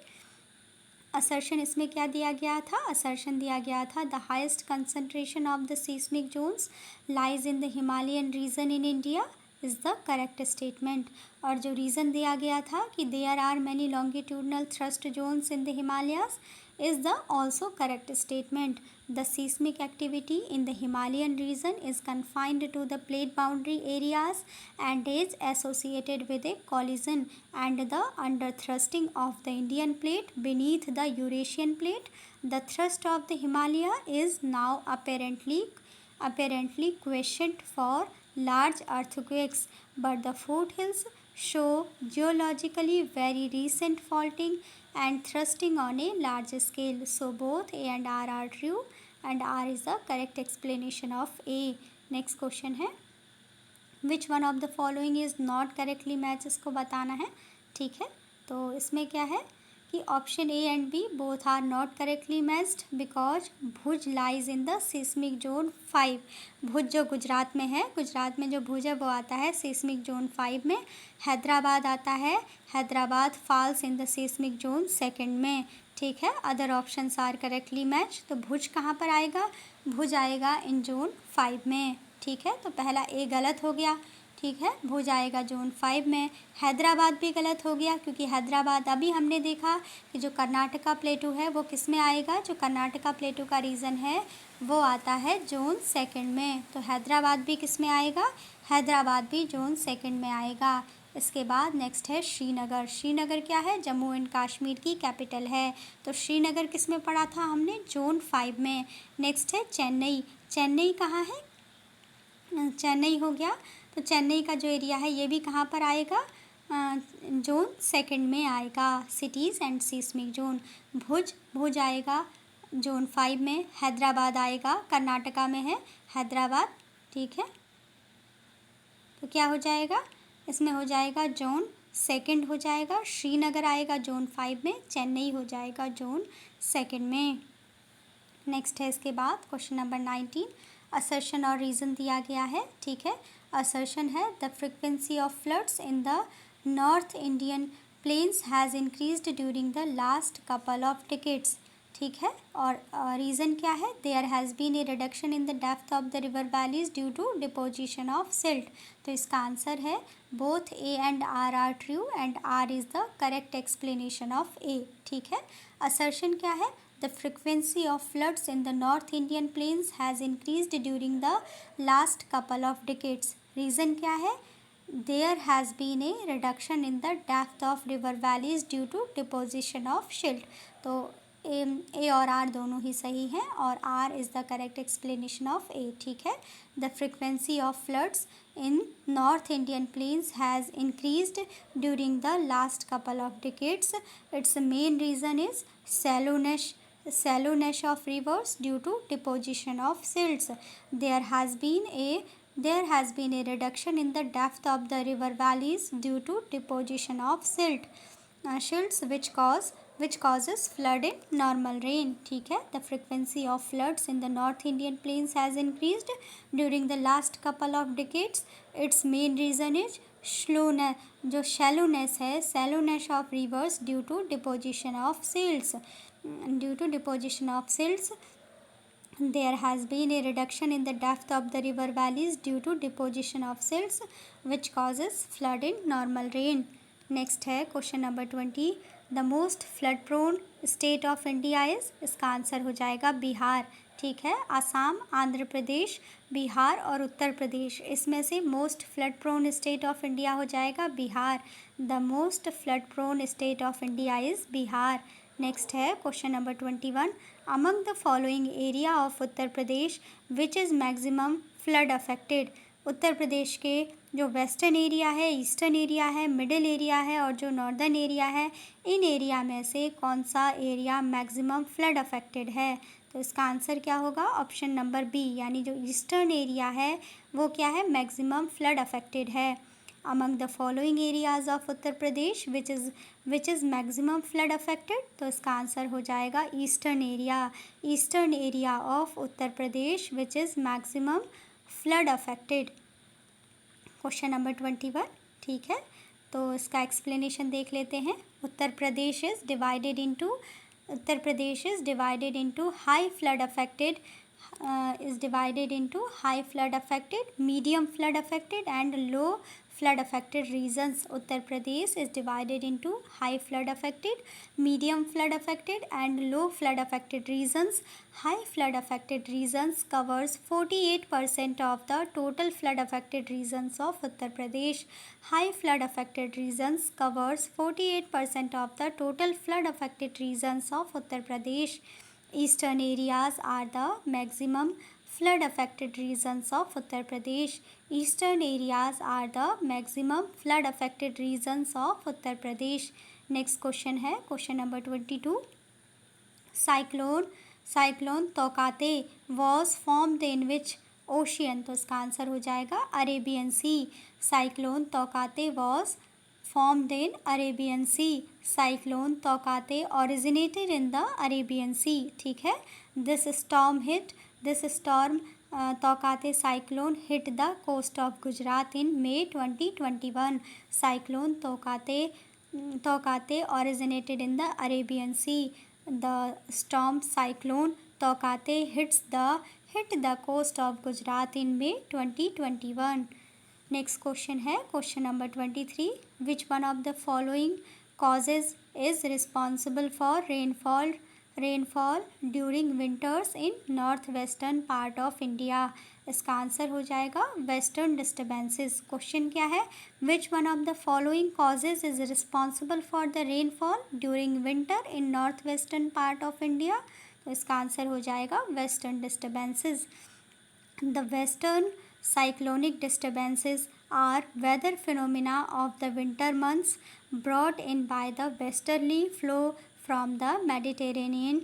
Assertion इसमें क्या दिया गया था? असर्शन दिया गया था the highest concentration of the seismic zones lies in the Himalayan region in India is the correct statement. और जो रीज़न दिया गया था कि there are many longitudinal thrust zones in the Himalayas is the also correct statement. The seismic activity in the Himalayan region is confined to the plate boundary areas and is associated with a collision and the underthrusting of the Indian plate beneath the Eurasian plate. The thrust of the Himalaya is now apparently questioned for large earthquakes, but the foothills show geologically very recent faulting and thrusting on a large scale. So both A and R are true and R is the correct explanation of A. Next question है which one of the following is not correctly match? इसको बताना है। ठीक है, तो इसमें क्या है कि option A and B both are not correctly matched because Bhuj lies in the seismic zone 5। Bhuj जो गुजरात में है, गुजरात में जो भुज है वो आता है सीस्मिक जोन 5 में। हैदराबाद आता है, Hyderabad falls in the seismic zone 2 में। ठीक है, other options are correctly match. तो भुज कहाँ पर आएगा? भुज आएगा इन जोन 5 में। ठीक है, तो पहला ए गलत हो गया। ठीक है, भुज आएगा जोन 5 में। हैदराबाद भी गलत हो गया क्योंकि हैदराबाद अभी हमने देखा कि जो कर्नाटका प्लेटू है वो किस में आएगा? जो कर्नाटका प्लेटू का रीज़न है वो आता है जोन 2 में। तो हैदराबाद भी किस में आएगा? हैदराबाद भी जोन 2 में आएगा। इसके बाद नेक्स्ट है श्रीनगर। श्रीनगर क्या है? जम्मू एंड कश्मीर की कैपिटल है। तो श्रीनगर किस में पढ़ा था हमने? जोन 5 में। नेक्स्ट है चेन्नई। चेन्नई कहाँ है? चेन्नई हो गया। तो चेन्नई का जो एरिया है ये भी कहाँ पर आएगा? जोन 2 में आएगा। Cities and seismic zone. Bhuj आएगा जोन 5 में। हैदराबाद आएगा, कर्नाटका में है हैदराबाद। ठीक है, तो क्या हो जाएगा? इसमें हो जाएगा जोन 2 हो जाएगा। श्रीनगर आएगा जोन 5 में, चेन्नई हो जाएगा जोन 2 में। नेक्स्ट है इसके बाद क्वेश्चन नंबर 19। असर्शन और रीज़न दिया गया है। ठीक है, असर्शन है the frequency of floods in the north Indian plains has increased during the last couple of decades. ठीक है, और रीज़न क्या है? There has been a reduction in the depth of the river valleys due to deposition of silt. तो इसका answer है both A and R true and R is the correct explanation of A. ठीक है, assertion क्या है? The frequency of floods in the North Indian plains has increased during the last couple of decades. Reason क्या है? There has been a reduction in the depth of river valleys due to deposition of silt. तो ए और are दोनों ही सही हैं और R is the correct explanation of A, ठीक है। The frequency of floods in North Indian plains has increased during the last couple of decades. Its main reason is shallowness of rivers due to deposition of silts. There has been a reduction in the depth of the river valleys due to deposition of silts which causes flood in normal rain, ठीक है। The frequency of floods in the North Indian plains has increased during the last couple of decades. Its main reason is shallowness of rivers due to deposition of silts. There has been a reduction in the depth of the river valleys due to deposition of silts which causes flood in normal rain. Next है question number 20. The most flood prone state of India is, इसका answer हो जाएगा बिहार, ठीक है। आसाम, आंध्र प्रदेश, बिहार और उत्तर प्रदेश, इसमें से most flood prone state of India हो जाएगा Bihar. The most flood prone state of India is Bihar. Next है question number 21. Among the following area of Uttar Pradesh which is maximum flood affected. Uttar Pradesh के जो वेस्टर्न एरिया है, ईस्टर्न एरिया है, middle area है और जो नॉर्दर्न एरिया है, इन एरिया में से कौन सा एरिया मैक्सिमम फ्लड अफेक्टेड है. तो इसका आंसर क्या होगा, ऑप्शन नंबर बी, यानी जो ईस्टर्न एरिया है वो क्या है, मैक्सिमम फ्लड अफेक्टेड है. Among the following areas of Uttar Pradesh which is maximum flood affected. तो इसका आंसर हो जाएगा eastern area of Uttar Pradesh which is maximum flood affected. Question number 21, ठीक है। तो इसका एक्सप्लेनेशन देख लेते हैं. Uttar Pradesh is divided into high flood affected, medium flood affected and low flood affected regions. Uttar Pradesh is divided into high flood affected, medium flood affected and low flood affected regions. High flood affected regions covers 48% of the total flood affected regions of Uttar Pradesh. High flood affected regions covers 48% of the total flood affected regions of Uttar Pradesh. Eastern areas are the maximum flood affected regions of Uttar Pradesh. Eastern areas are the maximum flood affected regions of Uttar Pradesh. Next question है question number 22. Cyclone Tauktae was formed in which ocean. तो इसका answer हो जाएगा Arabian sea. Cyclone Tauktae was formed in Arabian Sea. Cyclone Taukate originated in the Arabian Sea, ठीक है. This storm Taukate cyclone hit the coast of Gujarat in May 2021. Cyclone Taukate originated in the Arabian Sea. The storm cyclone Taukate hit the coast of Gujarat in May 2021. Next question है question number 23. Which one of the following causes is responsible for rainfall during winters in north western part of India. इसका answer हो जाएगा western disturbances. Question क्या है, which one of the following causes is responsible for the rainfall during winter in north western part of India. तो इसका answer हो जाएगा western disturbances. The western cyclonic disturbances are weather phenomena of the winter months brought in by the westerly flow from the Mediterranean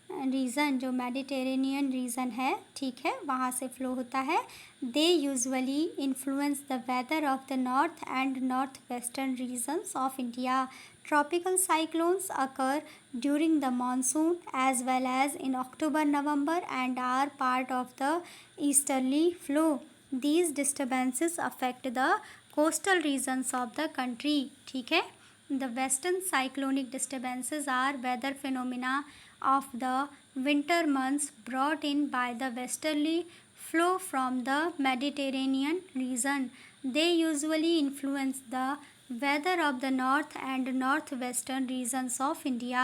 region. जो Mediterranean region है, ठीक है, वहाँ से फ्लो होता है. They usually influence the weather of the north and north western regions of India. Tropical cyclones occur during the monsoon as well as in October, November and are part of the easterly flow. These disturbances affect the coastal regions of the country, ठीक है. The western cyclonic disturbances are weather phenomena of the winter months brought in by the westerly flow from the Mediterranean region. They usually influence the weather of the north and northwestern regions of India.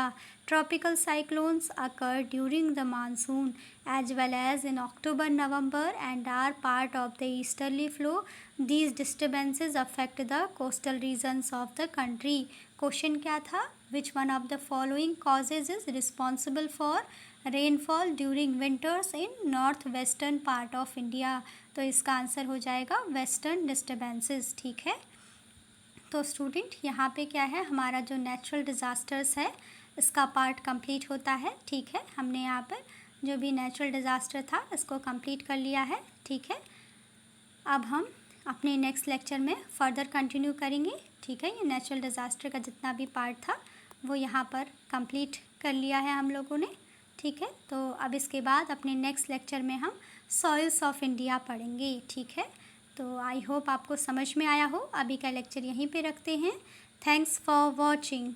Tropical cyclones occur during the monsoon as well as in October, November and are part of the easterly flow. These disturbances affect the coastal regions of the country. Question क्या था, which one of the following causes is responsible for rainfall during winters in north western part of India. तो इसका answer हो जाएगा western disturbances. ठीक है, तो student यहाँ पे क्या है, हमारा जो नेचुरल डिज़ास्टर्स है इसका पार्ट कंप्लीट होता है। ठीक है, हमने यहाँ पर जो भी नेचुरल डिज़ास्टर था इसको कंप्लीट कर लिया है। ठीक है, अब हम अपने नेक्स्ट लेक्चर में फर्दर कंटिन्यू करेंगे। ठीक है, ये नेचुरल डिज़ास्टर का जितना भी पार्ट था वो यहाँ पर कंप्लीट कर लिया है हम लोगों ने। ठीक है, तो अब इसके बाद अपने नेक्स्ट लेक्चर में हम सॉइल्स ऑफ इंडिया पढ़ेंगे। ठीक है, तो आई होप आपको समझ में आया हो। अभी का लेक्चर यहीं पे रखते हैं। Thanks for watching.